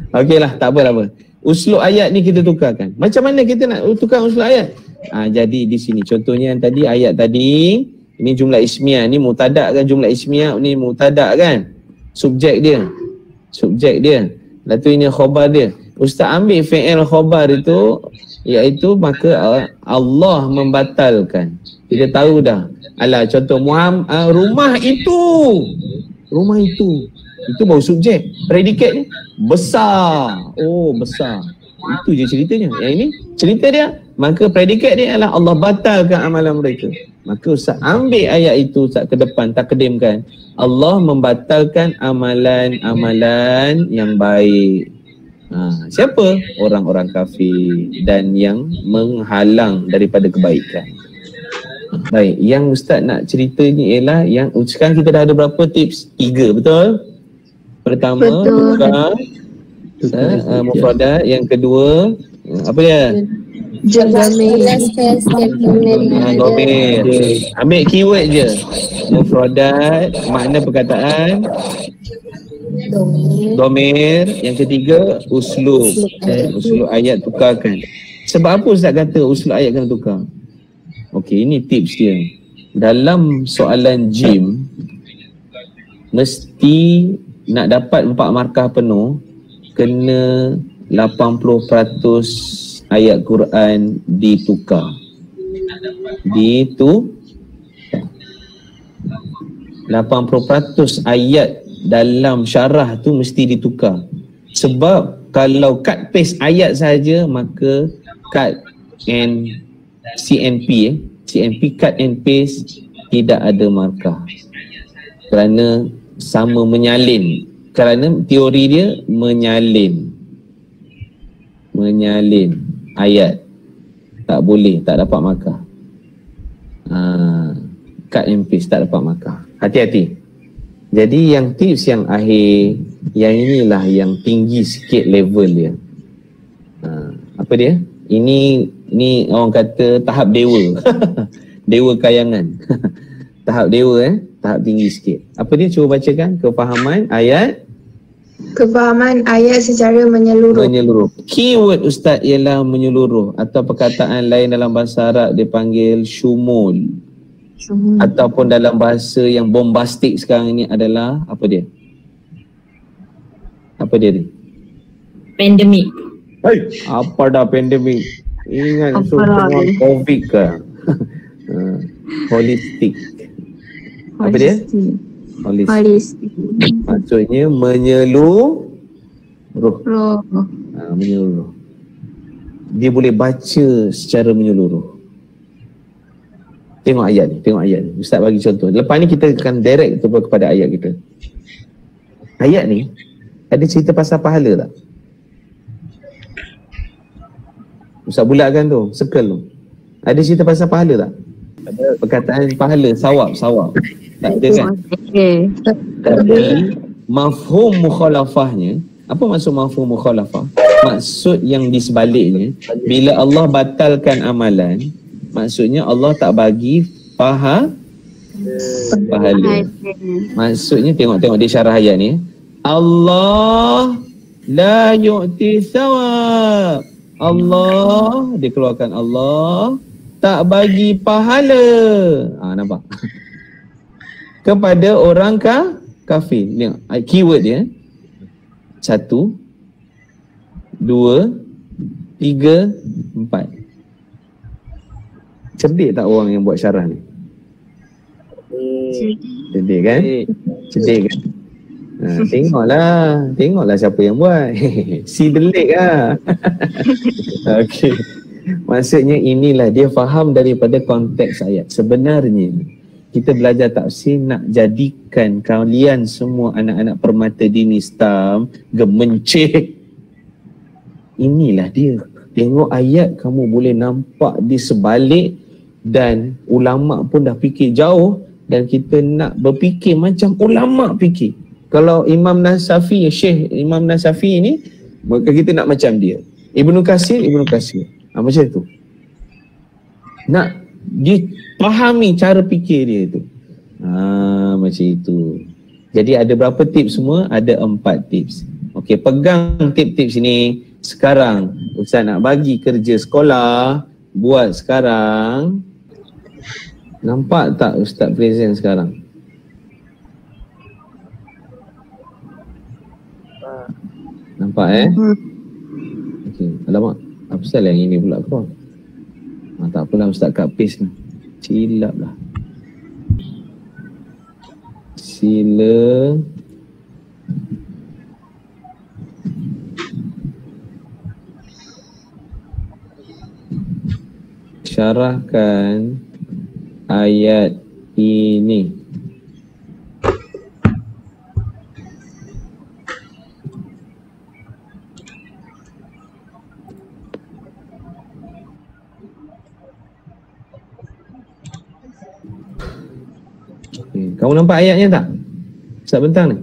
Okey lah, tak apa. Uslub ayat ni kita tukarkan. Macam mana kita nak tukar uslub ayat? Jadi di sini contohnya yang tadi, ayat tadi ini jumlah ismiyah, ni mutada kan, jumlah ismiyah ni mutada kan, subjek dia. subjek dia. Lepas tu ini khabar dia. Ustaz ambil fi'il khabar itu, iaitu maka Allah membatalkan. Kita tahu dah. Alah, contoh rumah itu. Rumah itu. Itu baru subjek. Predikat ni besar. Oh, besar. Itu je ceritanya. Yang ini cerita dia. Maka predikat dia adalah Allah batalkan amalan mereka. Maka Ustaz ambil ayat itu Ustaz ke depan, takdimkan. Allah membatalkan amalan-amalan yang baik. Siapa? Orang-orang kafir dan yang menghalang daripada kebaikan. Baik, yang Ustaz nak cerita ni ialah yang sekarang kita dah ada berapa tips? 3, betul? Pertama, tukar mufradat. Yang kedua, apa dia? Domir. Ambil keyword je. Mufradat, makna perkataan. Domir. Yang ketiga, uslub. Uslub ayat tukarkan. Sebab apa Ustaz kata uslub ayat kena tukar? Okey, ini tips dia. Dalam soalan JIM, mesti nak dapat 4 markah penuh, kena 80% ayat Quran ditukar. 80% ayat dalam syarah tu mesti ditukar. Sebab kalau cut paste ayat saja, maka cut and CNP cut and paste tidak ada markah. Kerana sama menyalin. Kerana teori dia menyalin ayat. Tak boleh, tak dapat markah. Cut and paste tak dapat markah. Hati-hati. Jadi yang tips yang akhir, yang inilah yang tinggi sikit level dia. Apa dia? Ini orang kata tahap dewa. Dewa kayangan. Tahap dewa tahap tinggi sikit. Apa dia? Cuba bacakan kefahaman ayat. Kefahaman ayat secara menyeluruh. Keyword Ustaz ialah menyeluruh, atau perkataan lain dalam bahasa Arab dipanggil syumul. Ataupun dalam bahasa yang bombastik sekarang ini adalah apa dia? Apa dia ni? Pandemik. Apa dah pandemik? Ingat semua COVID ke? Holistik. Apa dia? Holistik. Maksudnya menyeluruh. Menyeluruh. Dia boleh baca secara menyeluruh. Tengok ayat ni. Ustaz bagi contoh. Lepas ni kita akan direct kepada ayat kita. Ayat ni ada cerita pasal pahala tak? Ustaz bulatkan tu, circle tu. Ada cerita pasal pahala tak? Ada perkataan pahala, sawab. Tak ada kan? Tapi mafhum mukhalafahnya, apa maksud mafhum mukhalafah? Maksud yang di sebaliknya, bila Allah batalkan amalan, maksudnya Allah tak bagi pahala. Maksudnya tengok dia syarah ayat ni. Allah la yu'ti thawab. Allah, dia keluarkan Allah tak bagi pahala. Nampak? Kepada orang kafir. Tengok keyword dia. 1 2 3 4. Cerdik tak orang yang buat syarah ni? Cerdik kan? Tengoklah siapa yang buat. Si delik lah. Okey. Maksudnya inilah dia faham daripada konteks ayat. Sebenarnya kita belajar tafsir nak jadikan kalian semua anak-anak permata dini Islam gemencik. Inilah dia. Tengok ayat kamu boleh nampak di sebalik, dan ulama pun dah fikir jauh, dan kita nak berfikir macam ulama fikir. Kalau Imam Nasafi, Syekh Imam Nasafi ni, maka kita nak macam dia. Ibnu Katsir. Macam tu. Nak dipahami cara fikir dia tu. Macam itu. Jadi ada berapa tips semua? Ada 4 tips. Okey, pegang tips-tips ni. Sekarang Ustaz nak bagi kerja sekolah, buat sekarang. Nampak tak Ustaz present sekarang? Nampak Okey. Alamak, apa pasal yang ini pula keluar? Tak apalah, Ustaz kat paste ni. Silap lah. Sila syarahkan ayat ini. Kamu nampak ayatnya tak? Ustaz bentang ni?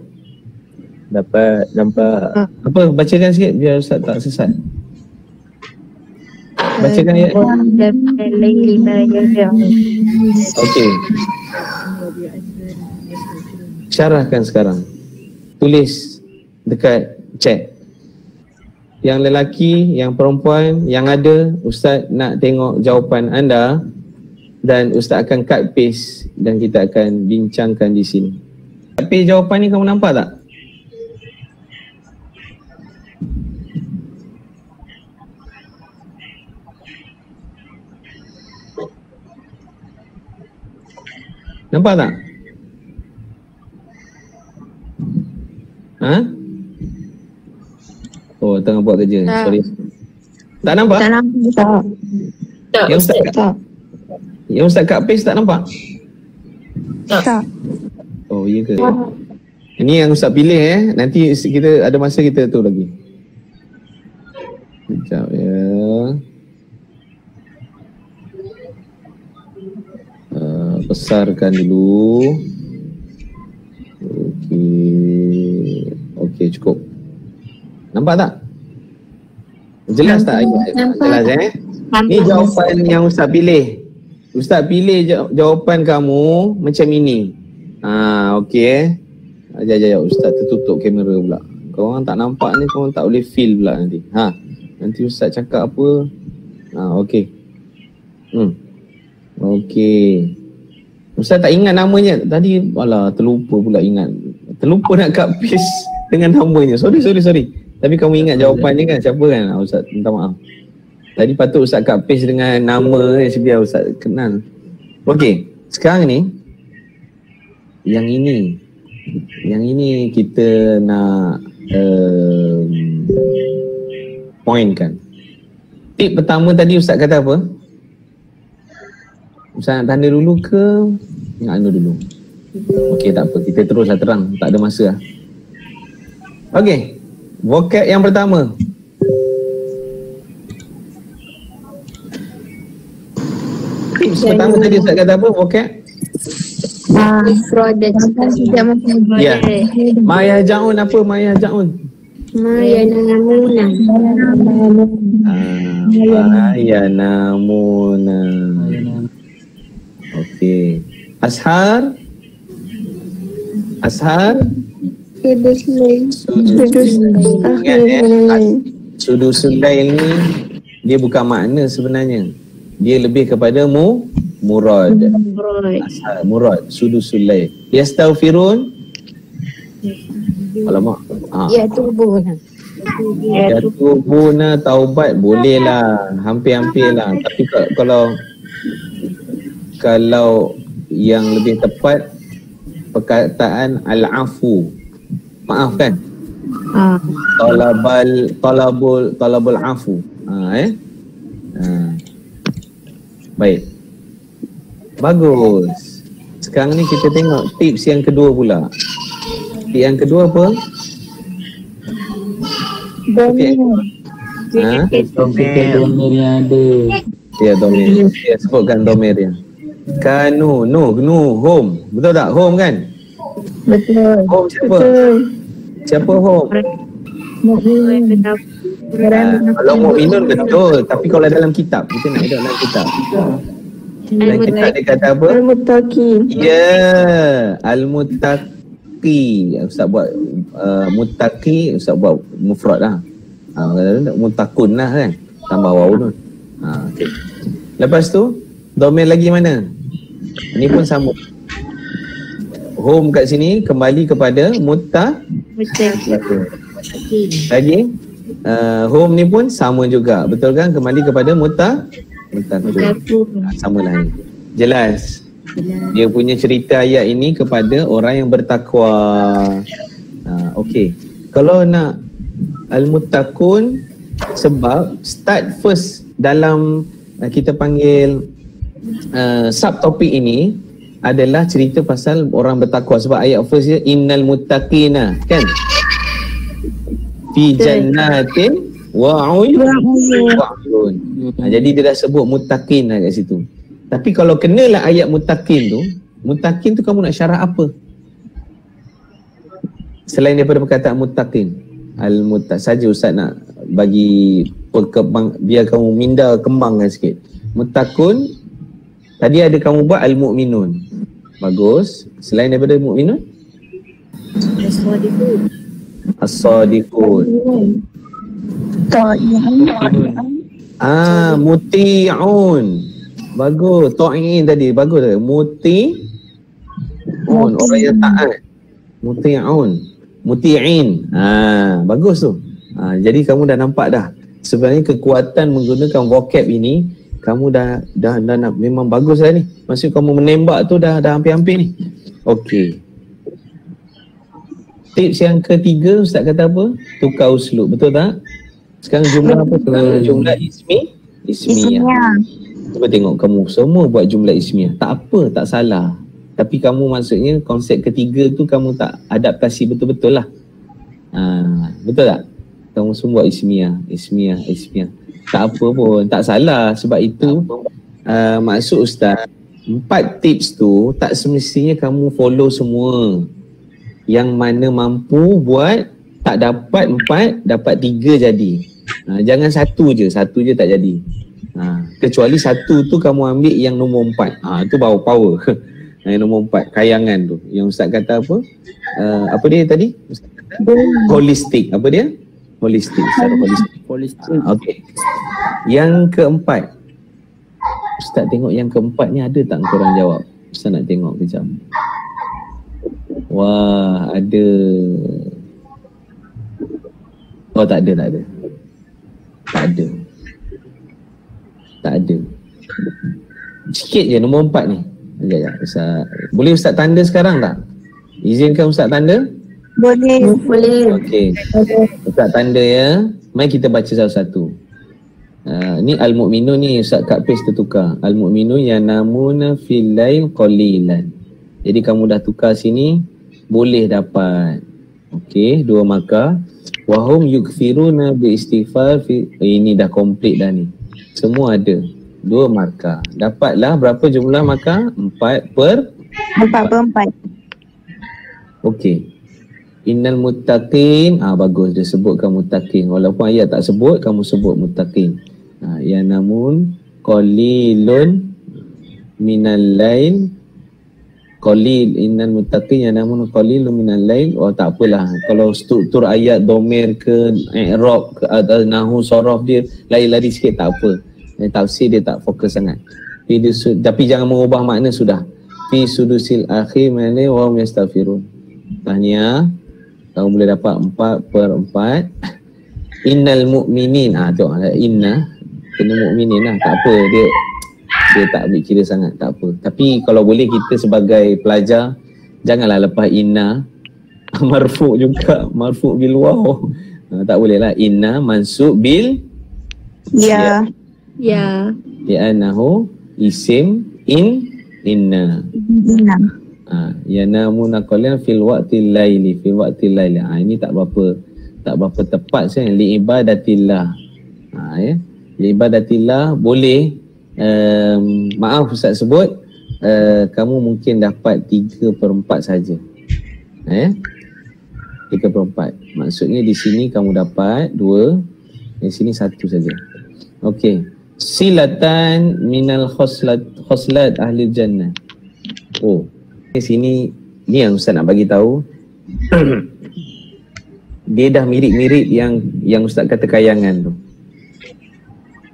Dapat, nampak. Apa? Bacakan sikit biar Ustaz tak sesat. Bacakan ayat. Okey. Syarahkan sekarang. Tulis dekat chat. Yang lelaki, yang perempuan, yang ada, Ustaz nak tengok jawapan anda dan Ustaz akan cut paste dan kita akan bincangkan di sini. Cut paste jawapan ni kamu nampak tak? Nampak tak? Ha? Oh, tengah buat kerja. Sorry. Tak nampak? Tak nampak. Tak, Yang Ustaz. Ustaz Yang Ustaz kat paste tak nampak? Tak. Oh, iya ke? Ini yang Ustaz pilih nanti kita ada masa kita tu lagi. Sekejap ya. Besarkan dulu. Okey, cukup. Nampak tak? Jelas tak? Jelas Ni jawapan yang Ustaz pilih. Ustaz pilih jawapan kamu macam ini. Okey Sekejap, Ustaz tertutup kamera pula. Korang tak nampak ni, korang tak boleh feel pula nanti. Nanti Ustaz cakap apa. Okey. Okey. Ustaz tak ingat namanya. Tadi terlupa pula ingat. Terlupa nak cut paste dengan namanya. Sorry. Tapi kamu ingat jawapannya kan? Siapa kan? Ustaz minta maaf. Tadi patut Ustaz cut paste dengan nama biar Ustaz kenal. Okey, sekarang ni yang ini kita nak point kan. Tip pertama tadi Ustaz kata apa? Ustaz nak tanda dulu ke nak anu dulu? Okey, tak apa, kita teruslah terang, tak ada masa lah. Okey, vocab yang pertama. Tips pertama tadi Ustaz kata apa? Vocab? Fraud dan tidak mungkin. Ya. Maya Jaun apa? Maya Jaun. Maya namuna. Maya namuna. Okey. Ashar. Sudusul lail ni dia bukan makna sebenarnya. Dia lebih kepada murad. Ashar, murad, sudusul lail. Yastaghfirun. Alamak. Ya tubuna. Ya tubuna, taubat boleh lah. Hampir-hampir lah. Tapi kalau yang lebih tepat perkataan al-afu. Maaf kan? Talabul afu. Baik. Bagus. Sekarang ni kita tengok tips yang kedua pula. Tips yang kedua apa? Domer yang ada. Ya, domer. Ya, sebutkan domer dia. Kanu, home. Betul tak? Home kan? Betul. Home siapa? Siapa home? Kalau mukminun betul, tapi kalau dalam kitab, kita nak ada dalam kitab. Dalam kitab dia kata apa? Al-Muttaqi. Ya, al-muttaqi. Ustaz buat muttaqi, Ustaz buat mufrad lah. Muttaqun lah kan. Tambah waw tu. Okay. Lepas tu, domain lagi mana? Ini pun sama. Home kat sini kembali kepada muttaqi. Lagi? home ni pun sama juga, betul kan? Kembali kepada mutakun. Samalah ni. Jelas. Dia punya cerita ayat ini kepada orang yang bertakwa. Okey. Kalau nak al-muttaqun, sebab start first dalam kita panggil subtopik ini adalah cerita pasal orang bertakwa. Sebab ayat first dia innal muttaqina, kan? Fi jannatin wa uyun. Jadi dia dah sebut muttaqin lah kat situ. Tapi kalau kenalah ayat muttaqin tu kamu nak syarah apa? Selain daripada perkataan muttaqin, al-muttaq saja Ustaz nak bagi biar kamu minda kembangkan sikit. Muttaqun tadi ada kamu buat al-mu'minun. Bagus. Selain daripada mu'minun? As-sadiqun. Muti'un. Bagus. Ta'in tadi. Bagus tak? Muti'un. Orang yang taat. Muti'un. Muti'in. Bagus tu. Jadi kamu dah nampak dah. Sebenarnya kekuatan menggunakan vocab ini, kamu dah nak, memang bagus lah ni. Maksud kamu menembak tu dah hampir-hampir ni. Okey. Tips yang ketiga Ustaz kata apa? Tukar uslub, betul tak? Sekarang jumlah apa? Jumlah ismiyah. Cuba tengok kamu semua buat jumlah ismiyah. Tak apa, tak salah. Tapi kamu maksudnya konsep ketiga tu kamu tak adaptasi betul-betul lah. Betul tak? Kamu semua buat ismiyah. Tak apa pun, tak salah. Sebab itu maksud Ustaz, 4 tips tu tak semestinya kamu follow semua. Yang mana mampu buat, tak dapat 4, dapat 3 jadi. Jangan satu je tak jadi. Kecuali satu tu kamu ambil yang nombor 4. Itu baru power. Yang nombor 4, kayangan tu. Yang Ustaz kata apa? Apa dia tadi? Ustaz kata holistik. Apa dia? Holistik. Secara holistik. Okey. Yang keempat. Ustaz tengok yang keempat ni ada tak korang jawab? Ustaz nak tengok kejap. Wah, ada. Oh, tak ada. Sikit je nombor 4 ni. Sekejap, Ustaz. Boleh Ustaz tanda sekarang tak? Izinkan Ustaz tanda? Boleh. Okey. Ustaz tanda ya. Mari kita baca satu-satu. Ni al-mu'minun ni Ustaz kat page tertukar. Al-mu'minun yanamuna fil lail qalilan. Jadi kamu dah tukar sini, boleh dapat. Okey, 2 markah. Wahum yukthiruna bi istighfar ini dah komplit dah ni. Semua ada. 2 markah. Dapatlah berapa jumlah markah? 4/4. Okey. Innal muttaqin. Bagus dia sebutkan muttaqin. Walaupun ayat tak sebut, kamu sebut muttaqin. Ya namun qalilun minal lail. Qalil innal muttaqin ya namun qalilun minal lail. Tak apalah. Kalau struktur ayat domir ke i'rab ke nahwu sharaf dia lari-lari sikit tak apa. Tafsir dia tak fokus sangat. Tapi jangan mengubah makna sudah. Fi sudusil akhir mana wa hum yastaghfirun. Tahniah. Kamu boleh dapat 4/4. Innal mu'minin. Tengok inna kena mu'minin lah. Tak apa, dia tak ambil kira sangat, tak apa. Tapi kalau boleh kita sebagai pelajar janganlah lepas inna marfu' juga, marfu' bil waw. Tak boleh lah. Inna mansub bil Ya. Li'annahu isim inna. Yanamuna qalilan fil waqtil laili. Ini tak berapa tepat sebenarnya. Li ibadatillah. Ya. Li ibadatillah boleh. Maaf Ustaz sebut, kamu mungkin dapat 3/4 saja. 3/4. Maksudnya di sini kamu dapat 2, di sini 1 saja. Okey. Silatan minal khoslat ahli jannah. Di sini ni yang Ustaz nak bagi tahu. Dia dah mirip-mirip yang Ustaz kata kayangan tu.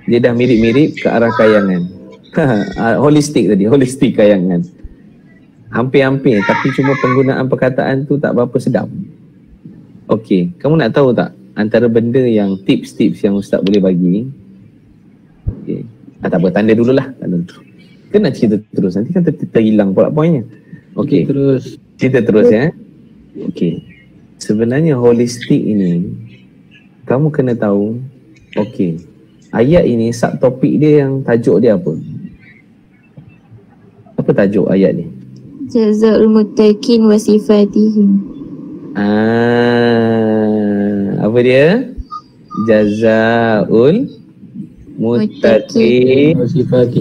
Dia dah mirip-mirip ke arah kayangan. Holistik tadi, holistik kayangan. Hampir-hampir, tapi cuma penggunaan perkataan tu tak berapa sedap. Okey, kamu nak tahu tak antara benda yang tips-tips yang Ustaz boleh bagi. Okay. Tak apa, tanda dululah. Kita nak cerita terus, nanti kan terhilang pula poinnya. Okay. Cerita terus ya. Okay. Sebenarnya holistik ini, kamu kena tahu, okay, ayat ini subtopik dia yang tajuk dia apa? Apa tajuk ayat ni? Jazaa'ul muttaqin wa sifatihim. Apa dia? Jazaa'ul muttaqin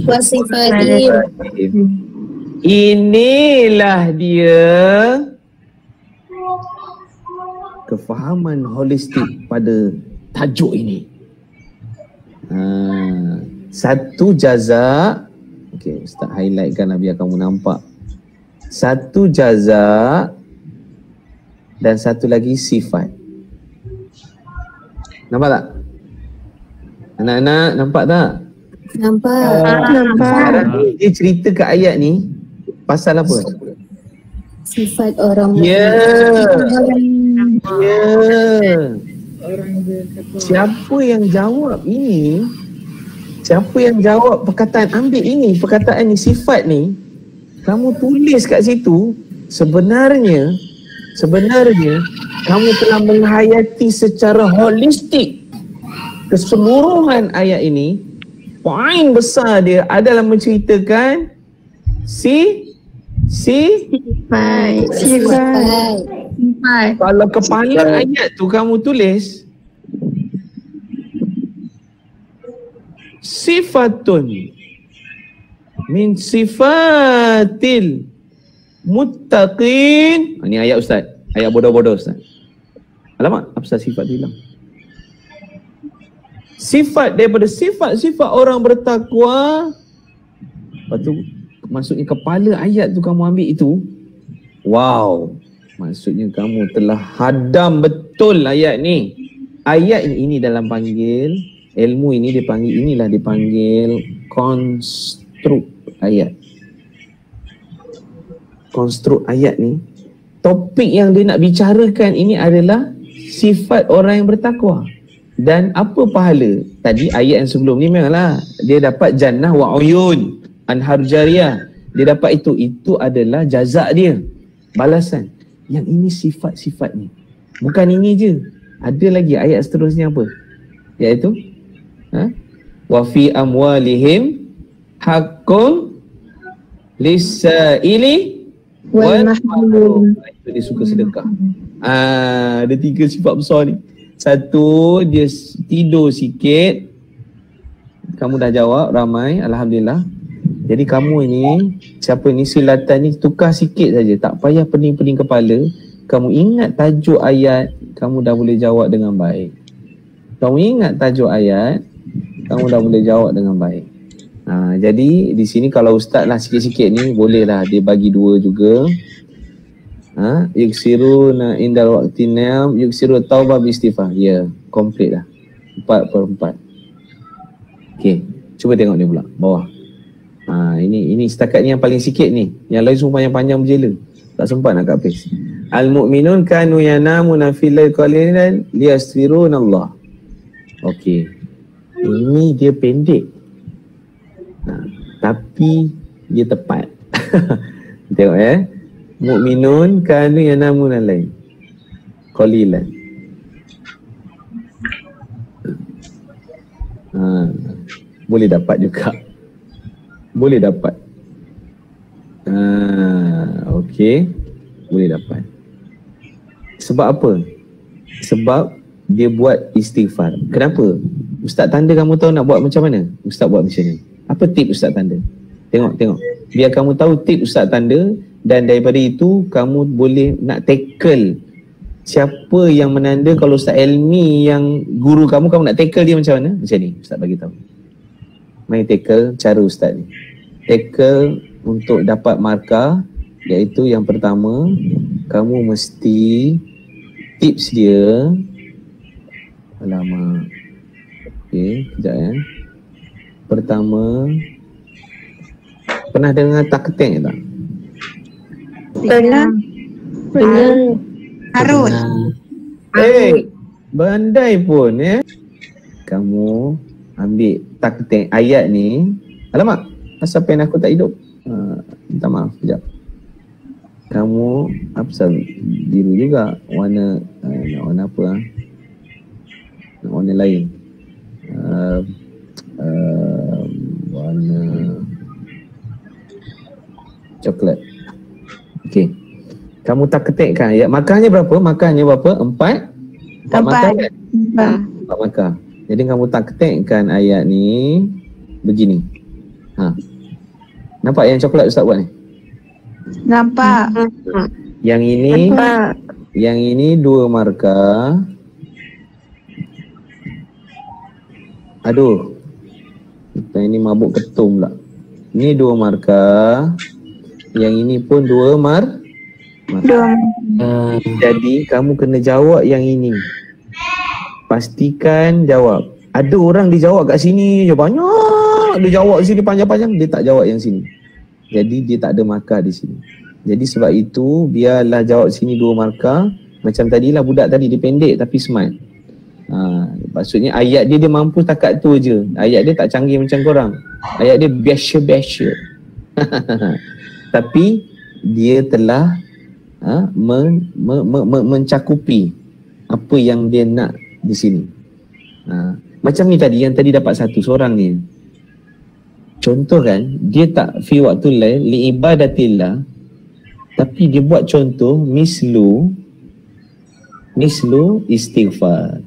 Wa sifatihim. Inilah dia kefahaman holistik pada tajuk ini. Satu jaza, okey, Ustaz highlightkan lah biar kamu nampak. Satu jaza dan satu lagi sifat. Nampak tak? Anak-anak nampak tak? Nampak. Sekarang ni dia cerita kat ayat ni pasal apa? Sifat orang Ya. Siapa yang jawab ini? Siapa yang jawab perkataan, ambil ini, perkataan ni, sifat ni, kamu tulis kat situ, sebenarnya kamu telah menghayati secara holistik keseluruhan ayat ini. Poin besar dia adalah menceritakan sifat. Kalau kepala ayat tu kamu tulis sifatun min sifatil muttaqin. Ini ayat Ustaz, ayat bodoh-bodoh Ustaz. Alamak, apa sifat tu hilang? Sifat daripada sifat-sifat orang bertakwa. Lepas tu maksudnya kepala ayat tu kamu ambil itu. Wow, maksudnya kamu telah hadam betul ayat ni. Ayat ini dalam panggil, ilmu ini dipanggil, inilah dipanggil konstruk ayat. Konstruk ayat ni, topik yang dia nak bicarakan ini adalah sifat orang yang bertakwa. Dan apa pahala? Tadi ayat yang sebelum ni memanglah dia dapat jannah wa uyun, anhar jariyah. Dia dapat itu adalah jazak dia, balasan. Yang ini sifat-sifatnya. Bukan ini je. Ada lagi ayat seterusnya apa? Iaitu wa fi amwalihim haqqun lis-sa'ili wal mahrum. Itu dia suka sedekah. Ada 3 sifat besar ni. Satu, dia tidur sikit. Kamu dah jawab ramai, alhamdulillah. Jadi kamu ini, siapa ni, silatan ni tukar sikit saja, tak payah pening-pening kepala. Kamu ingat tajuk ayat, kamu dah boleh jawab dengan baik. Kamu ingat tajuk ayat, kamu dah boleh jawab dengan baik. Jadi di sini kalau ustaz lah sikit-sikit ni, bolehlah dia bagi 2 juga. Yuksiruna indal waqtin ni'am, yuksiru taubah bi-istighfar. Ya, komplit dah. 4/4. Okey, cuba tengok ni pula bawah. Ini setakat ni yang paling sikit ni. Yang lain semua panjang-panjang berjela. Tak sempat nak kat paste. Al-mu'minun kanu yanamuna fil lail qalilan liyastaghfirunallah. Okey. Ini dia pendek. Tapi dia tepat. Tengok ya. Mu'minun kanu yanamuna lail qalilan. Boleh dapat juga. Boleh dapat. Okey. Boleh dapat. Sebab apa? Sebab dia buat istighfar. Kenapa? Ustaz tanda kamu tahu nak buat macam mana? Ustaz buat macam ni. Apa tip Ustaz tanda? Tengok. Biar kamu tahu tip Ustaz tanda, dan daripada itu kamu boleh nak tackle siapa yang menanda. Kalau Ustaz Elmi yang guru kamu nak tackle dia macam mana? Macam ni Ustaz bagi tahu. Main tackle cara Ustaz ni. Tackle untuk dapat markah, iaitu yang pertama, kamu mesti tips dia. Alamak. Okey, kejap ya. Pertama, pernah dengar taktik tak? Pernah. Harut. Bandai pun ya. Kamu ambil taktik ayat ni. Alamak, asal pen aku tak hidup. Minta maaf sekejap. Kamu apa biru juga warna nak warna apa nak warna lain. Warna coklat. Okey. Kamu tak ketikkan ayat. Markahnya berapa? Markahnya berapa? 4 markah. 4 markah. Jadi kamu tak ketikkan ayat ni begini. Nampak yang coklat Ustaz buat ni? Nampak. Yang ini Nampak. Yang ini 2 markah. Aduh. Kita ini mabuk ketum pula. Ini 2 markah. Yang ini pun 2 markah. Jadi kamu kena jawab yang ini. Pastikan jawab. Ada orang dia jawab kat sini je banyak. Dia jawab sini panjang-panjang, dia tak jawab yang sini. Jadi dia tak ada markah di sini. Jadi sebab itu biarlah jawab sini 2 markah. Macam tadilah budak tadi dia pendek tapi smart. Maksudnya ayat dia mampu takat tu je. Ayat dia tak canggih macam korang. Ayat dia biasa-biasa. Tapi dia telah mencakupi apa yang dia nak di sini. Macam ni tadi, yang tadi dapat 1 seorang ni. Contoh kan, dia tak fi waktu lain li ibadatillah, tapi dia buat contoh mislu istighfar.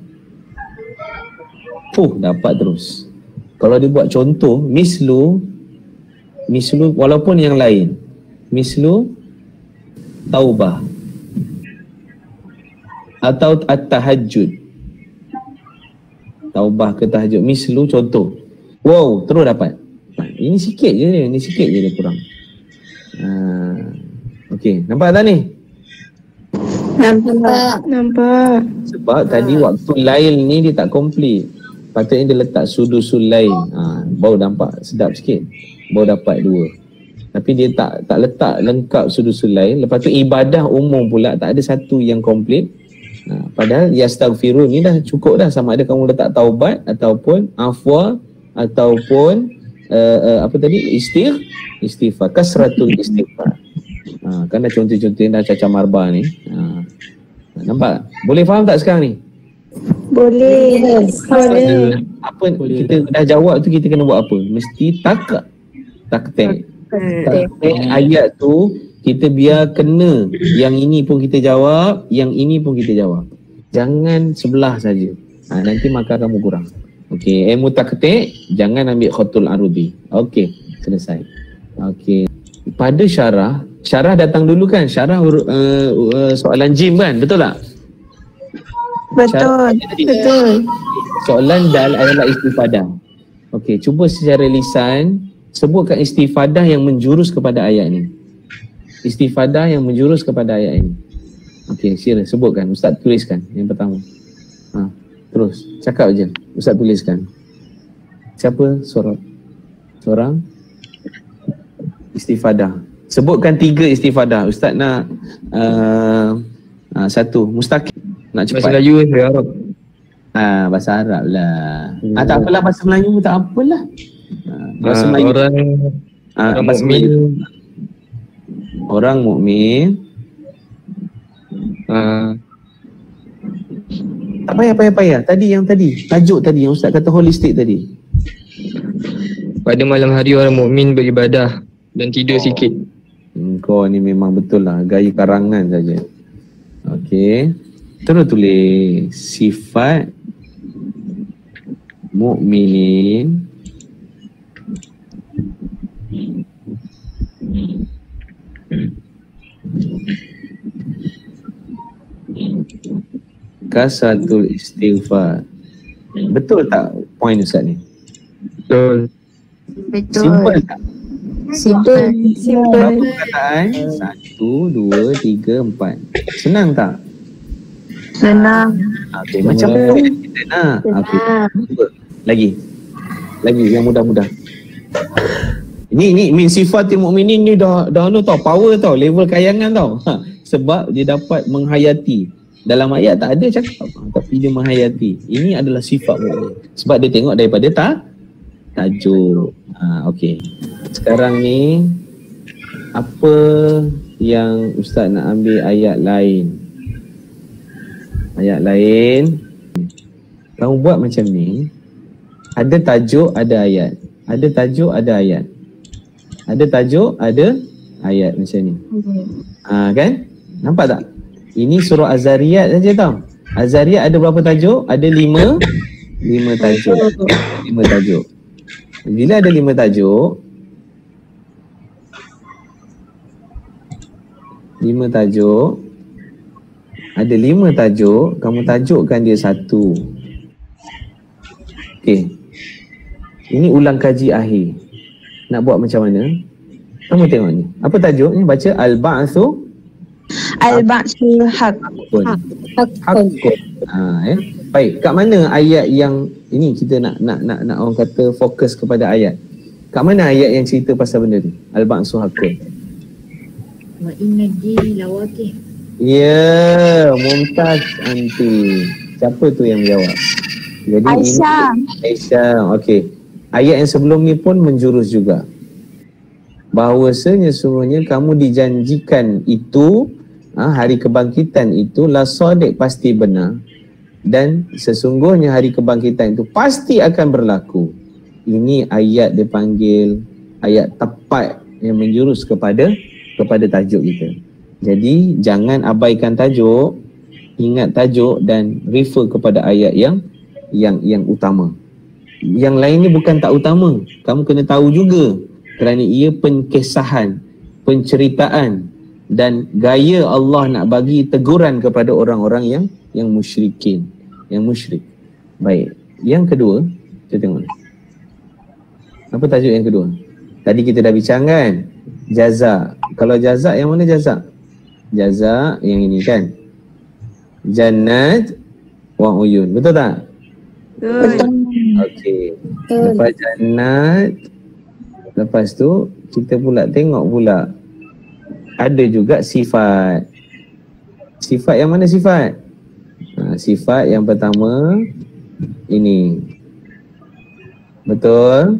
Dapat terus. Kalau dia buat contoh mislu walaupun yang lain, mislu taubah atau at-tahajjud, taubah ke tahajud, mislu contoh, wow, terus dapat. Ini sikit je dia kurang. Okey, nampak tak ni? Nampak. Sebab tadi waktu lail ni dia tak complete. Patutnya dia letak sudusul lail. Baru nampak sedap sikit. Baru dapat 2. Tapi dia tak letak lengkap sudusul lail. Lepas tu ibadah umum pula tak ada satu yang complete. Padahal yastaghfirun ni dah cukup dah, sama ada kamu letak taubat ataupun afwa ataupun apa tadi, istighfar, kasratul istighfar. Kan dah contoh-contoh dah Caca Marba ni. Nampak? Boleh faham tak sekarang ni? Boleh. Apa kita dah jawab tu, kita kena buat apa? Mesti taktik ayat tu kita biar kena. Yang ini pun kita jawab, yang ini pun kita jawab. Jangan sebelah saja. Nanti maka kamu kurang. Okey, ilmu taktik jangan ambil khatul arudi. Okey, selesai. Okey. Pada syarah datang dulu kan? Syarah soalan jim kan? Betul tak? Betul. Soalan dal adalah istifadah. Okey, cuba secara lisan sebutkan istifadah yang menjurus kepada ayat ni. Istifadah yang menjurus kepada ayat ini. Okey, sila sebutkan. Ustaz tuliskan yang pertama. Terus cakap je. Ustaz tuliskan. Siapa seorang istifadah. Sebutkan 3 istifadah. Ustaz nak 1 mustaqim. Nak cepat. Bahasa Melayu ke Arab? Bahasa Arab lah. Tak apalah, bahasa Melayu tak apalah. Bahasa Melayu. Orang bahasa mukmin. Melayu. Orang mukmin. Tak payah. Tadi tajuk tadi yang Ustaz kata holistik tadi. Pada malam hari orang mukmin beribadah dan tidur sikit. Kau ni memang betul lah, gaya karangan saja. Okey. Terus tulis sifat mukminin kasatul istighfar. Betul tak point Ustaz ni? Betul. Simple tak? Simple. Berapa perkataan? 1, 2, 3, 4. Senang tak? Senang. Okey, macam tu kita nak. Okey. Lagi yang mudah-mudah. Ni min sifatil mukminin ni dah tau, power tau, level kayangan tau. Sebab dia dapat menghayati Dalam ayat tak ada cakap, tapi dia menghayati. Ini adalah sifat mukmin. Sebab dia tengok daripada tajuk. Okey. Sekarang ni apa yang Ustaz nak ambil ayat lain? Ayat lain. Kamu buat macam ni. Ada tajuk, ada ayat. Ada tajuk, ada ayat. Ada tajuk, ada ayat macam ni. Kan? Nampak tak? Ini surah Az-Zariyat saja tau. Az-Zariyat ada berapa tajuk? Ada 5 tajuk. 5 tajuk. Bila ada 5 tajuk, 5 tajuk, ada 5 tajuk, kamu tajukkan dia satu. Okey. Ini ulang kaji akhir. Nak buat macam mana? Kamu tengok ni. Apa tajuknya? Baca Al-Ba'thu Al-Ba'sul Haq. Hakun. Baik, kat mana ayat yang ini kita nak orang kata fokus kepada ayat. Kat mana ayat yang cerita pasal benda ni? Al-Ba'thu Hakun. Wa inna dini lawaqih. Ya, Mumtaz anti. Siapa tu yang menjawab? Jadi Aisyah. Aisyah, okey. Ayat yang sebelum ni pun menjurus juga. Bahawasanya sesungguhnya kamu dijanjikan itu, hari kebangkitan itu la sadiq, pasti benar. Dan sesungguhnya hari kebangkitan itu pasti akan berlaku. Ini ayat dipanggil ayat tepat yang menjurus kepada tajuk kita. Jadi jangan abaikan tajuk, ingat tajuk dan refer kepada ayat yang utama. Yang lain ni bukan tak utama, kamu kena tahu juga kerana ia penkesahan, penceritaan dan gaya Allah nak bagi teguran kepada orang-orang yang musyrikin, yang musyrik. Baik, yang kedua, kita tengok. Apa tajuk yang kedua? Tadi kita dah bincang kan? Jaza. Kalau jaza, yang mana jaza? Jaza yang ini kan? Jannat wa uyun. Betul tak? Betul. Okey. Lepas jannat, lepas tu kita pula tengok pula ada juga sifat. Sifat yang mana sifat? Sifat yang pertama ini. Betul?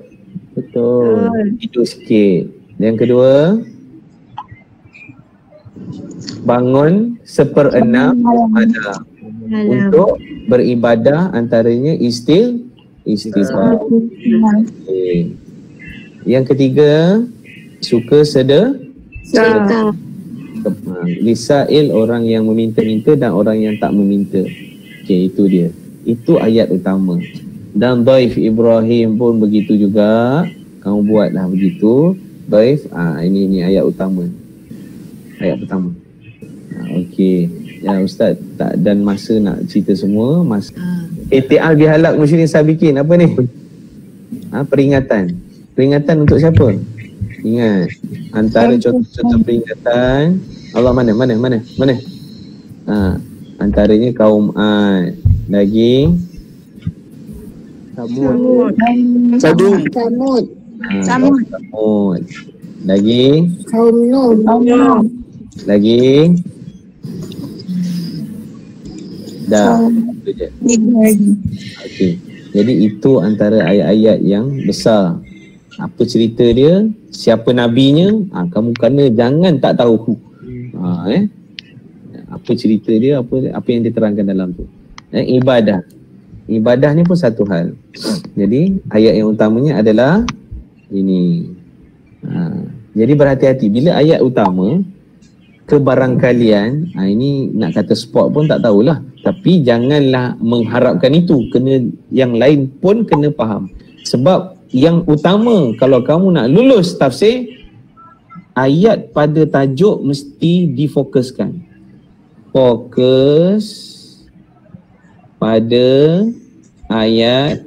Betul. Hidup sikit. Yang kedua, bangun 1/6 malam untuk beribadah, antaranya istighfar. Okay. Yang ketiga, suka sedekah. Lisail, orang yang meminta-minta dan orang yang tak meminta. Okey, itu dia. Itu ayat utama. Dan Daif Ibrahim pun begitu juga. Kamu buatlah begitu. Daif, ini ayat utama. Ayat pertama. Okey. Ya Ustaz, tak dan masa nak cerita semua. Iti'al bihalak musyrikin sabiqin. Apa ni? Peringatan. Peringatan untuk siapa? Ingat, antara contoh-contoh peringatan Allah mana? Antaranya kaum Ad, lagi Samud. Lagi Kaum Nuh. lagi dah. Okey. Jadi itu antara ayat-ayat yang besar. Apa cerita dia, siapa nabinya, kamu kena jangan tak tahu. Apa cerita dia, apa yang diterangkan dalam tu. Ibadah ni pun satu hal. Jadi ayat yang utamanya adalah ini. Jadi berhati-hati bila ayat utama kebarangkalian, ini nak kata spot pun tak tahulah, tapi janganlah mengharapkan itu, kena yang lain pun kena faham. Sebab yang utama kalau kamu nak lulus tafsir, ayat pada tajuk mesti difokuskan. Fokus pada ayat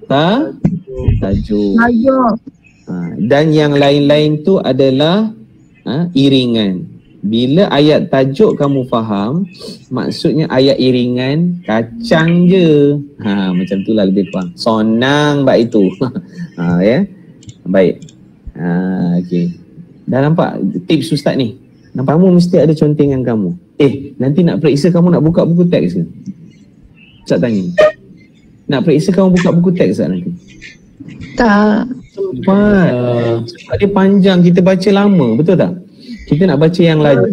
tajuk. Dan yang lain-lain tu adalah iringan. Bila ayat tajuk kamu faham, maksudnya ayat iringan kacang je. Macam itulah lebih kurang. Sonang bab itu. Ya. Baik. Okey. Dah nampak tips Ustaz ni? Kamu mesti ada contengan kamu. Nanti nak periksa kamu nak buka buku teks ke? Ustaz tanya. Nak periksa kamu buka buku teks tak nanti? Tak. Sempat. Sebab dia panjang, kita baca lama, betul tak? Kita nak baca yang laju.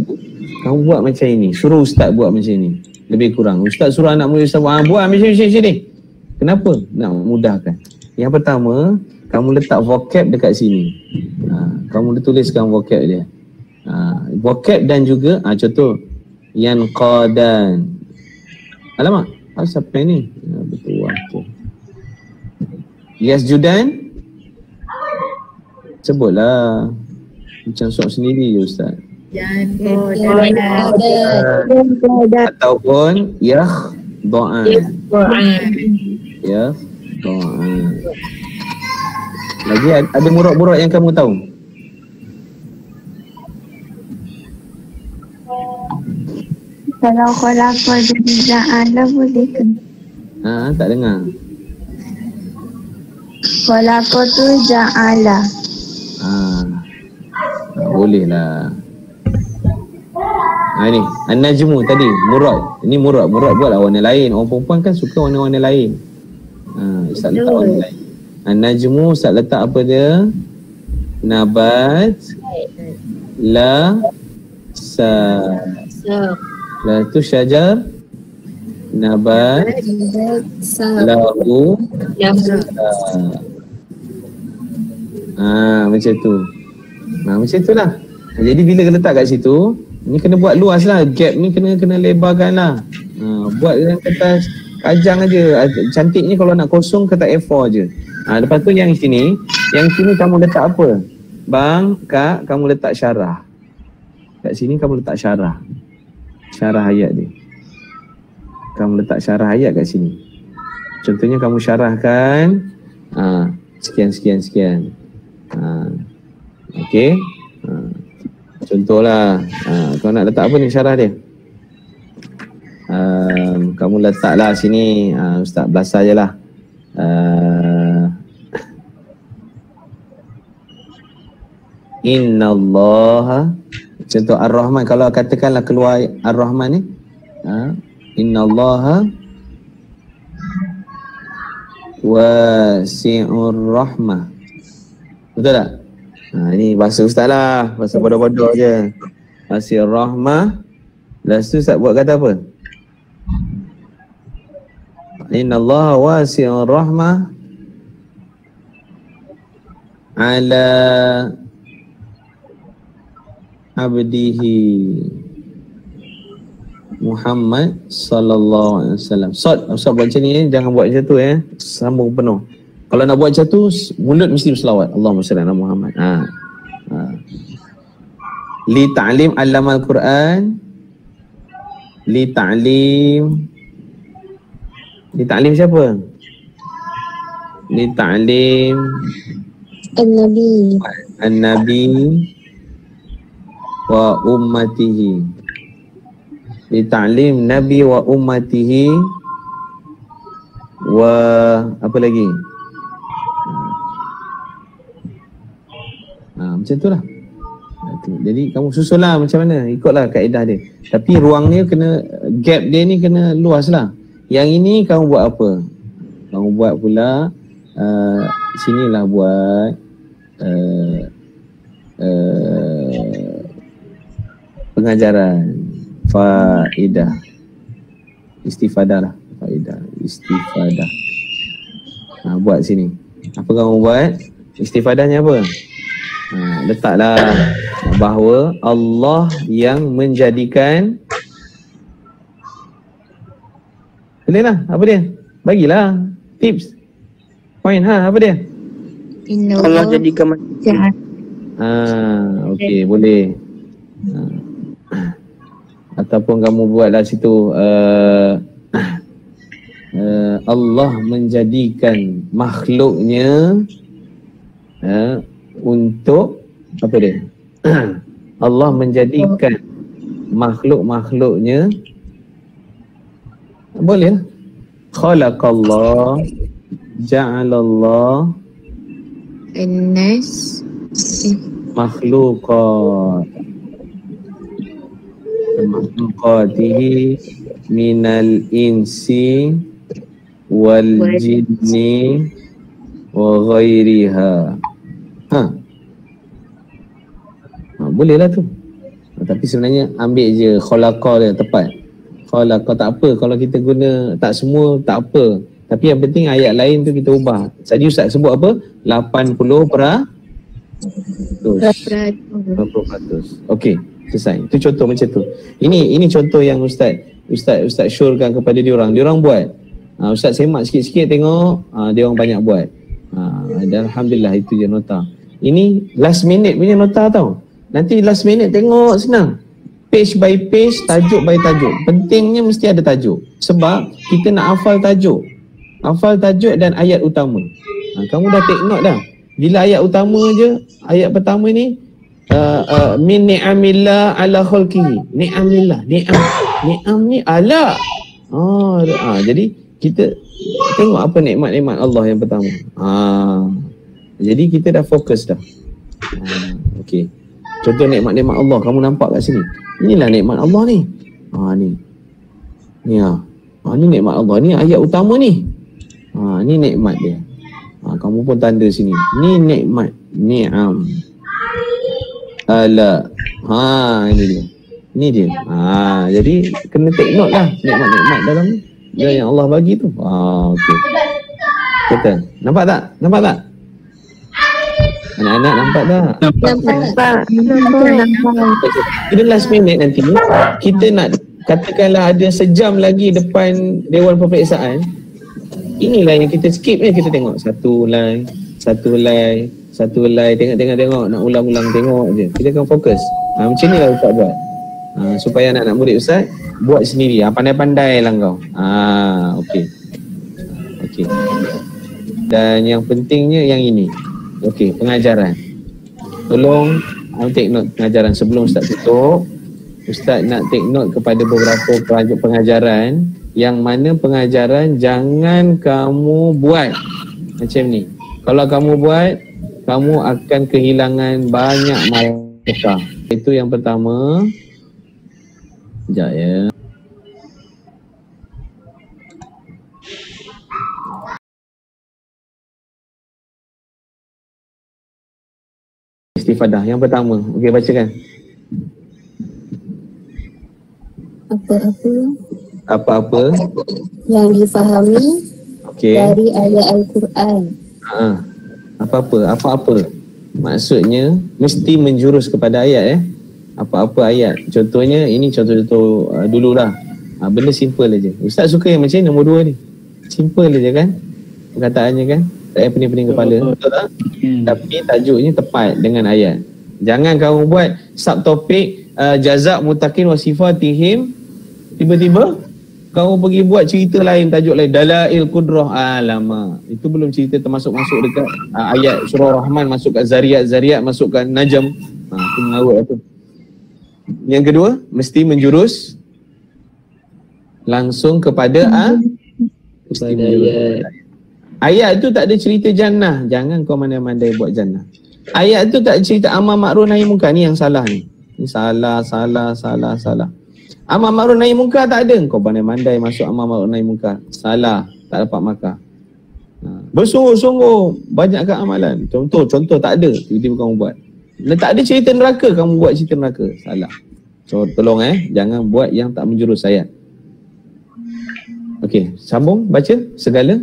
Kamu buat macam ini. Suruh ustaz buat macam ini. Lebih kurang. Ustaz suruh anak murid ustaz buat macam ni. Kenapa? Nak mudahkan. Yang pertama, kamu letak vocab dekat sini. Kamu tuliskan vocab dia. Vocab dan juga contoh yang qadan. Alamak, siapa ni? Betul waktu. Yes Judan. Sebutlah. Macam soal sendiri je ustaz. Ataupun doa. Doa. Lagi ada murak-murak yang kamu tahu? Kalau khalaqa ja'ala boleh ke? Tak dengar. Khalaqa tu ja'ala. Boleh lah. Ni An-Najmu tadi, murad. Ini murad buatlah warna lain. Orang perempuan kan suka warna-warna lain. Ustaz letak warna lain. An-Najmu Ustaz letak apa dia? Nabat la tu syajar nabat lahu macam tu. Macam tu lah. Jadi bila letak kat situ, ni kena buat luas lah. Gap ni kena lebarkan lah. Buat yang kertas kajang aja. Cantiknya kalau nak kosong kertas A4 je. Lepas tu yang sini kamu letak apa? Bang, Kak, kamu letak syarah. Kat sini kamu letak syarah. Syarah ayat dia. Kamu letak syarah ayat kat sini. Contohnya kamu syarahkan sekian. Okey. Contohlah, kau nak letak apa ni syarah dia? Kamu letaklah sini, Ustaz belasah je lah. Innallaha, contoh Ar-Rahman, kalau katakanlah keluar Ar-Rahman ni, Innallaha wasi'ur rahmah. Betul tak? Ini bahasa ustaz lah, bahasa bodoh-bodoh je. Wasi'ur rahmah. Lepas tu ustaz buat kata apa? Innallaha wasi'ur rahmah ala abdihi Muhammad sallallahu alaihi wasallam. Ustaz buat macam ni, jangan buat macam tu sambung penuh. Kalau nak buat macam tu, mulut mesti berselawat. Allahumma salli ala Muhammad. Li ta'lim allamal Quran. Li ta'lim siapa? Li ta'lim An-Nabi wa ummatihi. Li ta'lim Nabi wa ummatihi wa apa lagi? Macam tu lah. Jadi kamu susunlah macam mana, ikutlah kaedah dia. Tapi ruang ni kena, gap dia ni kena luas lah. Yang ini kamu buat apa? Kamu buat pula sinilah buat pengajaran faedah, istifadah lah, faedah, istifadah. Buat sini. Apa kamu buat? Istifadahnya apa? Letaklah bahawa Allah yang menjadikan. Boleh lah, apa dia? Bagilah tips. Poin apa dia? Allah jadikan manusia. Okey, boleh. Ataupun kamu buatlah situ Allah menjadikan makhluknya untuk apa dia? Allah menjadikan makhluk-makhluknya, boleh lah. Khalaqallah ja'alallah An-nas makhluqat. makhluqatihi minal insi wal jinni wa ghairiha. Bolehlah tu. Tapi sebenarnya ambil je khalaqa dia tepat. Khalaqa tak apa kalau kita guna tak semua tak apa. Tapi yang penting ayat lain tu kita ubah. Tadi Ustaz sebut apa? 80%. 80%. Okey, selesai. Itu contoh macam tu. Ini contoh yang Ustaz syorkan kepada diorang. Diorang buat. Ustaz semak sikit-sikit tengok diorang banyak buat. Dan alhamdulillah itu je nota. Ini last minute punya nota tau. Nanti last minute tengok senang. Page by page, tajuk by tajuk. Pentingnya mesti ada tajuk. Sebab kita nak hafal tajuk. Hafal tajuk dan ayat utama. Kamu dah take note dah. Bila ayat utama je, ayat pertama ni min ni'amillah ala khalqihi. Ni'amillah, ni'am ni ala. Jadi kita tengok apa nikmat-nikmat Allah yang pertama. Jadi kita dah fokus dah. Okey. Contoh nikmat-nikmat Allah kamu nampak kat sini. Inilah nikmat Allah ni. Ni. Ni nikmat Allah. Ni ayat utama ni. Ni nikmat dia. Kamu pun tanda sini. Ni nikmat. Ni'am. Ala. Ini dia. Ni dia. Jadi kena take note lah nikmat-nikmat dalam yang Allah bagi tu. Okey. Kata. Nampak tak? Anak-anak nampak tak? Nampak. Kita last minute nanti kita nak katakanlah ada sejam lagi depan Dewan Peperiksaan. Inilah yang kita skip ni, kita tengok satu line, tengok nak ulang-ulang tengok je. Kita akan fokus. Macam ni lah Ustaz buat. Supaya anak-anak murid Ustaz buat sendiri. Pandai-pandai lah kau. Okey. Dan yang pentingnya yang ini. Okey, pengajaran. Tolong take note pengajaran sebelum Ustaz tutup. Ustaz nak take note kepada beberapa pengajaran yang mana pengajaran jangan kamu buat macam ni. Kalau kamu buat, kamu akan kehilangan banyak malaikat. Itu yang pertama. Sekejap ya. Istifadah yang pertama. Okey, bacakan. Apa-apa yang difahami dari ayat Al-Quran. Apa-apa maksudnya mesti menjurus kepada ayat apa-apa ayat. Contohnya ini contoh-contoh dululah. Benda simple aja. Ustaz suka yang macam nombor 2 ni. Simple aja kan perkataannya kan. Tak payah pening-pening kepala. Betul tak? Tapi tajuknya tepat dengan ayat. Jangan kamu buat subtopik jazak mutakin wasifatihim, tiba-tiba kamu pergi buat cerita lain, tajuk lain, Dalail Qudrah. Alamak, itu belum cerita termasuk-masuk dekat ayat surah Rahman, masuk kat Zariyat masuk kat Najm. Itu mengarut tu. Yang kedua, mesti menjurus langsung kepada ayat tu tak ada cerita jannah. Jangan kau mandai-mandai buat jannah. Ayat tu tak ada cerita amar ma'ruf nahi munkar. Ni yang salah ni. Ni salah. Amar ma'ruf nahi munkar tak ada. Kau pandai-mandai masuk amar ma'ruf nahi munkar. Salah. Tak dapat markah. Bersungguh-sungguh banyakkan amalan. Contoh tak ada. Tiba-tiba kamu buat. Tak ada cerita neraka, kamu buat cerita neraka. Salah. So tolong jangan buat yang tak menjurus ayat. Okey, sambung baca Segala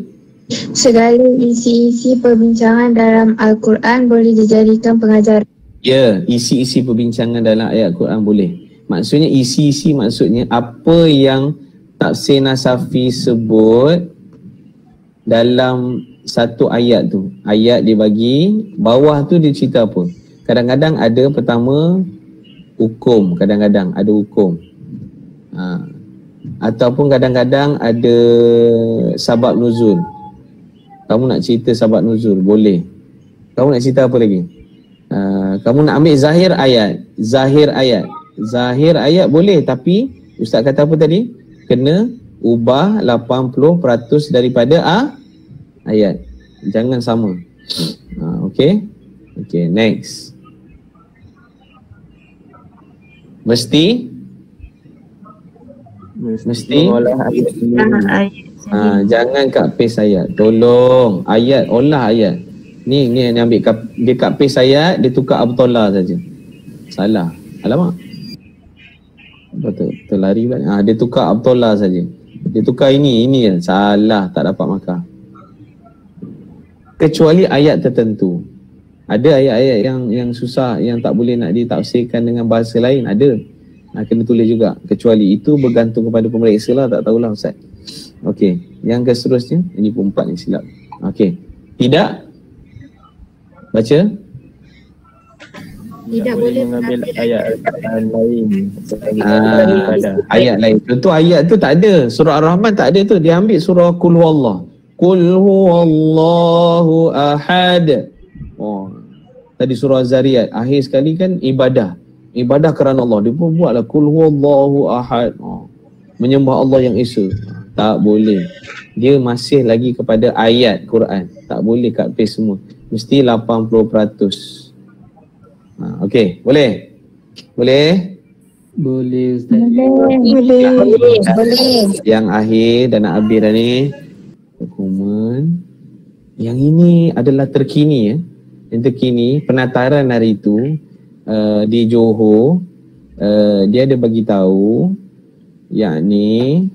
isi-isi perbincangan dalam Al-Quran boleh dijadikan pengajaran. Ya, isi-isi perbincangan dalam ayat Al-Quran boleh. Maksudnya isi-isi maksudnya apa yang Tafsir Nasafi sebut dalam satu ayat tu. Ayat dia bagi, bawah tu dia cerita apa. Kadang-kadang ada pertama hukum, kadang-kadang ada hukum. Ataupun kadang-kadang ada sabab nuzul. Kamu nak cerita sabab nuzul, boleh. Kamu nak cerita apa lagi? Kamu nak ambil zahir ayat boleh, tapi Ustaz kata apa tadi? Kena ubah 80% daripada ayat. Jangan sama. Okay, next. Mesti Mesti mengolah ayat sendiri. jangan cut paste ayat. Tolong ayat, olah ayat. Ni ambil dia cut paste ayat, dia tukar abtolah saja. Salah. Alamak. Betul lari pula. Dia tukar abtolah saja. Dia tukar ini je. Salah, tak dapat markah. Kecuali ayat tertentu. Ada ayat-ayat yang susah, yang tak boleh nak ditafsirkan dengan bahasa lain, ada. Kena tulis juga. Kecuali itu bergantung kepada pemeriksa lah, tak tahulah Ustaz. Okey, yang ke seterusnya, ini pun 4 ni silap. Okey. Tidak baca? Tidak boleh mengambil ayat lain. Ayat lain. Contoh ayat tu tak ada. Surah Ar-Rahman tak ada tu. Dia ambil surah Qul Huwallah. Qul Huwallahu Ahad. Oh. Tadi surah Az-Zariyat. Akhir sekali kan ibadah. Ibadah kerana Allah. Dia pun buatlah Qul Huwallahu Ahad. Oh. Menyembah Allah yang Esa. Tak boleh. Dia masih lagi kepada ayat Quran. Tak boleh cut paste semua. Mesti 80%. Okey, boleh? Boleh? Boleh Ustaz. Boleh. Yang akhir dan nak habis dah ni. Dokumen. Yang ini adalah terkini ya. Yang terkini penataran hari itu di Johor, dia ada bagi tahu yakni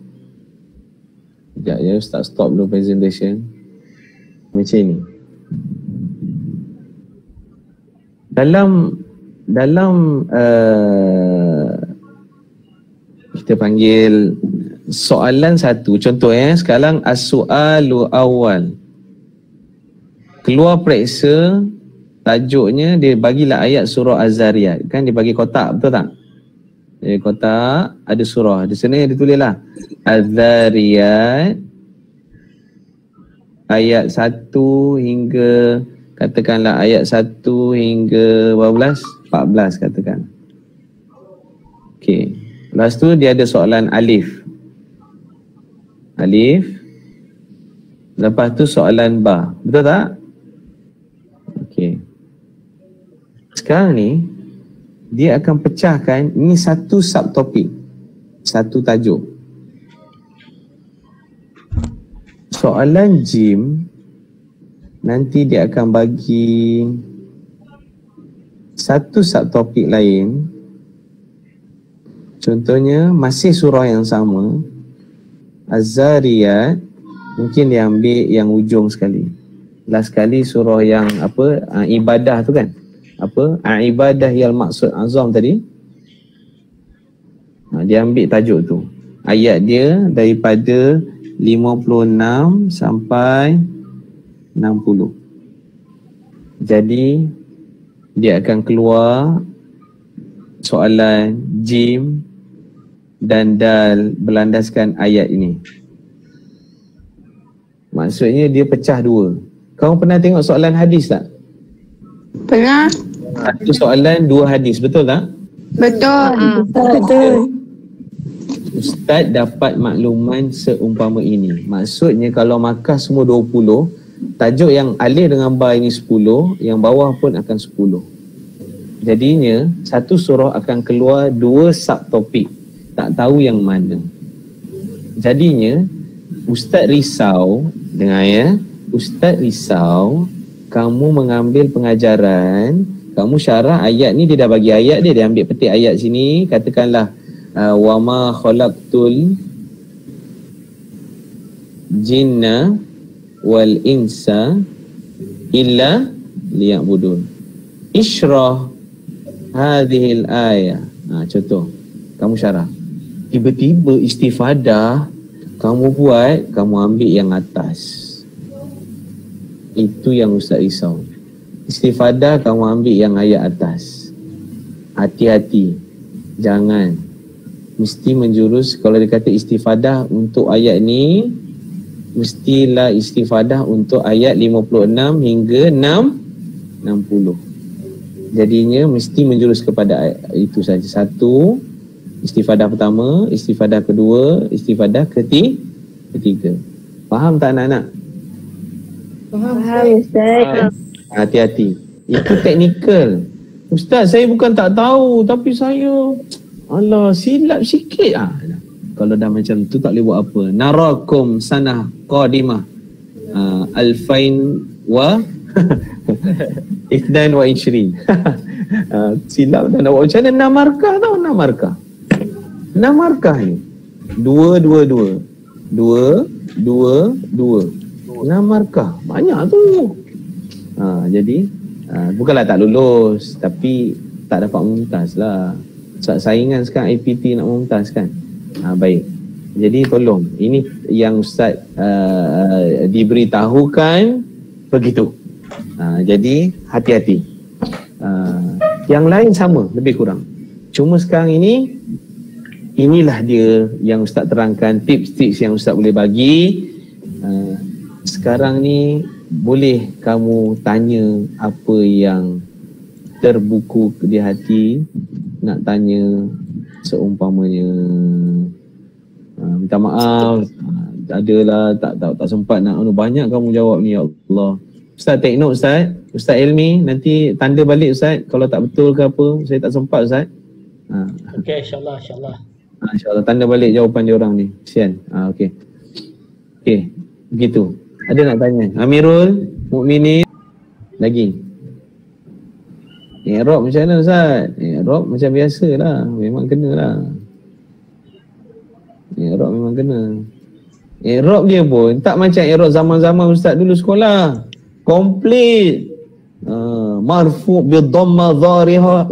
sekejap ya, stop dulu presentation. Macam ni. Dalam kita panggil soalan satu, contoh sekarang as-su'alu awal. Keluar periksa, tajuknya dia bagilah ayat surah Az-Zariyat. Kan dia bagi kotak, betul tak? Dia kotak, ada surah. Di sini dia tulislah Az-Zariyat ayat 1 hingga katakanlah ayat 1 hingga 14 katakan. Okey. Lepas tu dia ada soalan alif. Alif. Lepas tu soalan ba. Betul tak? Okey. Sekarang ni dia akan pecahkan ini satu subtopik. Satu tajuk. Soalan jim nanti dia akan bagi satu subtopik lain. Contohnya masih surah yang sama, Az-Zariyat, mungkin dia ambil yang ujung sekali. Last sekali surah yang apa, ibadah tu kan, apa, ibadah yang maksud azam tadi, dia ambil tajuk tu. Ayat dia daripada 56 sampai 60. Jadi dia akan keluar soalan jim dan dal berlandaskan ayat ini. Maksudnya dia pecah dua. Kau pernah tengok soalan hadis tak? Pernah? Itu soalan 2 hadis, betul tak? Betul. Betul. Ustaz dapat makluman seumpama ini. Maksudnya kalau markah semua 20, tajuk yang alif dengan ba ini 10, yang bawah pun akan 10. Jadinya satu surah akan keluar 2 subtopik. Tak tahu yang mana. Jadinya Ustaz risau, dengar ya, Ustaz risau kamu mengambil pengajaran, kamu syarah ayat ni, dia dah bagi ayat dia ambil petik ayat sini, katakanlah wa ma khalaqtul jinna wal insa illa liya'budun. Isyrah hadhil ayah. Contoh, kamu syarah. Tiba-tiba istifadah kamu buat, kamu ambil yang atas. Itu yang Ustaz risau. Istifadah kamu ambil yang ayat atas. Hati-hati. Jangan. Mesti menjurus, kalau dia kata istifadah untuk ayat ni, mestilah istifadah untuk ayat 56 hingga 60. Jadinya mesti menjurus kepada itu saja. Satu, istifadah pertama, istifadah kedua, istifadah ketiga. Faham tak anak-anak? Faham Ustaz. Hati-hati. Itu teknikal. Ustaz, saya bukan tak tahu, tapi saya silap sikit. Kalau dah macam tu tak boleh buat apa. Narakum sanah qadimah alfain wa Ithnan wa Ishrin. Silap dah nak buat macam mana. 6 markah tau, 6 markah. 6 markah ni 2, 2, 2 2, 2, 2 6 markah, banyak tu. Jadi bukanlah tak lulus, tapi tak dapat mumtaz lah. Saingan sekarang IPT nak mumtaz kan. Baik, jadi tolong, ini yang Ustaz diberitahukan begitu. Jadi hati-hati. Yang lain sama, lebih kurang. Cuma sekarang ini, inilah dia yang Ustaz terangkan, tips-tips yang Ustaz boleh bagi. Sekarang ni boleh kamu tanya apa yang terbuku di hati. Nak tanya seumpamanya minta maaf, adalah tak sempat nak banyak kamu jawab ni, ya Allah. Ustaz take note Ustaz, Ustaz Ilmi, nanti tanda balik Ustaz kalau tak betul ke apa, saya tak sempat Ustaz. Okey, insya-Allah, insya-Allah. InsyaAllah tanda balik jawapan dia orang ni. Kesian. Okey. Okey, begitu. Ada nak tanya? Amirul Mukminin lagi. I'rab macam mana Ustaz? I'rab macam biasalah, memang kenalah. I'rab memang kena. I'rab dia pun tak macam i'rab zaman-zaman Ustaz dulu sekolah. Komplit. Marfu' bi dhamma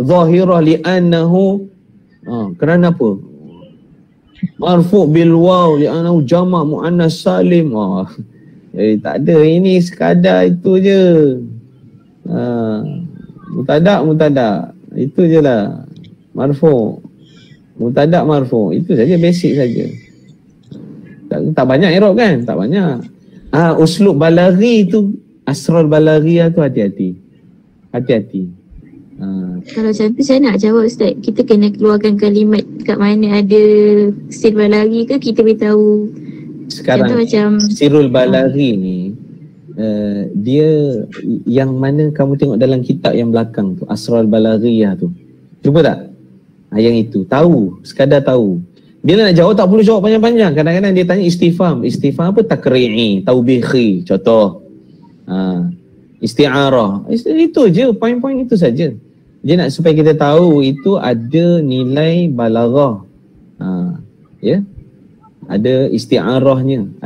zahirah li'annahu kerana apa? Marfu' bil waw li'annahu jama' muannas salim. Tak ada, ini sekadar itu je. Mutadak itu je lah. Marfu', mutadak marfu', itu saja, basic saja. Tak banyak i'rab kan? Tak banyak. Uslub balaghi tu, asrul balaghiyah tu hati-hati. Hati-hati. Kalau macam tu saya nak jawab Ustaz, kita kena keluarkan kalimat kat mana ada sir balaghi ke, kita beritahu. Sekarang macam sirul balaghi ni dia yang mana kamu tengok dalam kitab yang belakang tu, asrul balaghiyah tu. Cuba tak? Yang itu, tahu, sekadar tahu. Bila nak jawab tak perlu jawab panjang-panjang. Kadang-kadang dia tanya istifham. Istifham apa? Takri'i, taubihi, contoh. Isti'arah. Itu je, poin-poin itu saja. Dia nak supaya kita tahu itu ada nilai balaghah. Ya. Ada isti'arahnya,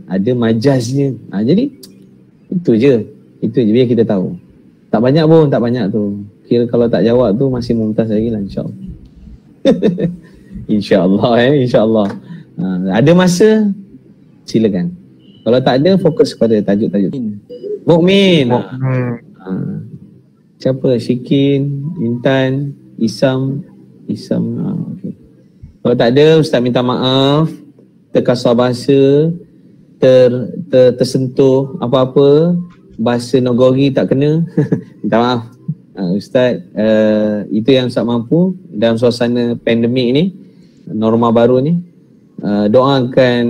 ada majaznya. Jadi itu je biar kita tahu. Tak banyak pun, tak banyak tu. Kira kalau tak jawab tu masih mumtaz lagi lah, insya-Allah. InsyaAllah insyaAllah. Ada masa, silakan. Kalau tak ada, fokus pada tajuk-tajuk. Mukmin. Siapa? Syikin, Intan, Isam. Okay. Kalau tak ada, Ustaz minta maaf. Terkasar bahasa, tersentuh apa-apa, bahasa Nogori tak kena. Minta maaf. Ustaz, itu yang Ustaz mampu dalam suasana pandemik ni, norma baru ni.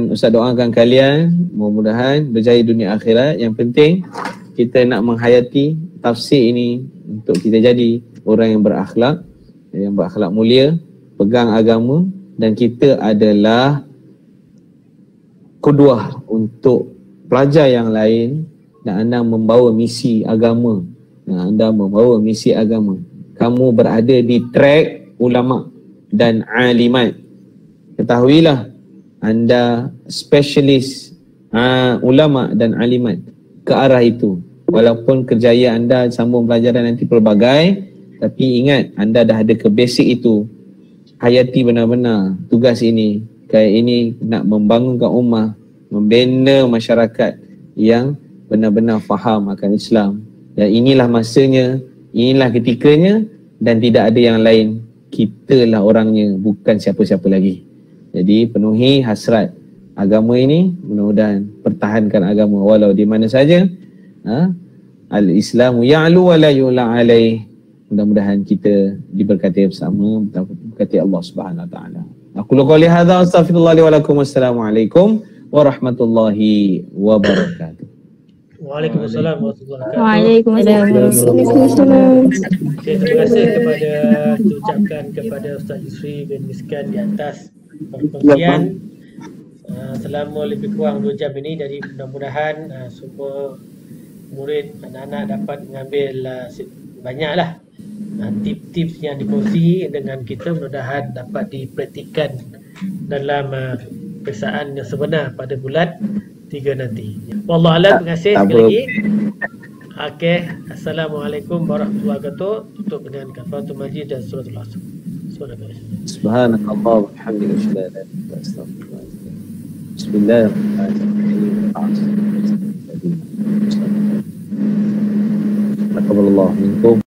Ustaz doakan kalian mudah-mudahan berjaya dunia akhirat. Yang penting kita nak menghayati tafsir ini untuk kita jadi orang yang berakhlak mulia, pegang agama, dan kita adalah qudwah untuk pelajar yang lain. Dan anda membawa misi agama. Kamu berada di track ulama dan alimat. Ketahuilah anda spesialis ulama dan alimat ke arah itu. Walaupun kerjaya anda sambung pelajaran nanti pelbagai, tapi ingat anda dah ada ke basic itu. Hayati benar-benar tugas ini. Kayak ini nak membangunkan ummah, membina masyarakat yang benar-benar faham akan Islam. Dan inilah masanya, inilah ketikanya, dan tidak ada yang lain. Kitalah orangnya, bukan siapa-siapa lagi. Jadi penuhi hasrat agama ini, mudah-mudahan pertahankan agama walau di mana saja. Al-Islamu ya'lu wa la yu'la alaih. Mudah-mudahan kita diberkati bersama, berkati Allah Subhanahu wa taala. Aku qouli hadza astaghfirullah li wa lakum. Wassalamualaikum warahmatullahi wabarakatuh. Waalaikumsalam warahmatullahi wabarakatuh. Waalaikumsalam. Terima kasih kepada ucapkan kepada Ustaz Yusri bin Miskan di atas perkongsian selama lebih kurang 2 jam ini. Jadi mudah-mudahan semua murid, anak-anak dapat mengambil banyaklah tip-tips yang dikongsi dengan kita, mudah-mudahan dapat dipraktikkan dalam peperiksaan yang sebenar pada bulan 3 nanti. Wallahualam, terima kasih sekali lagi. Okey, Assalamualaikum warahmatullahi wabarakatuh. Tutup dengan kafaratul majlis dan suratul asr. Subhanallah wa bihamdihi. Bismillahirrahmanirrahim. Alhamdulillah minkum.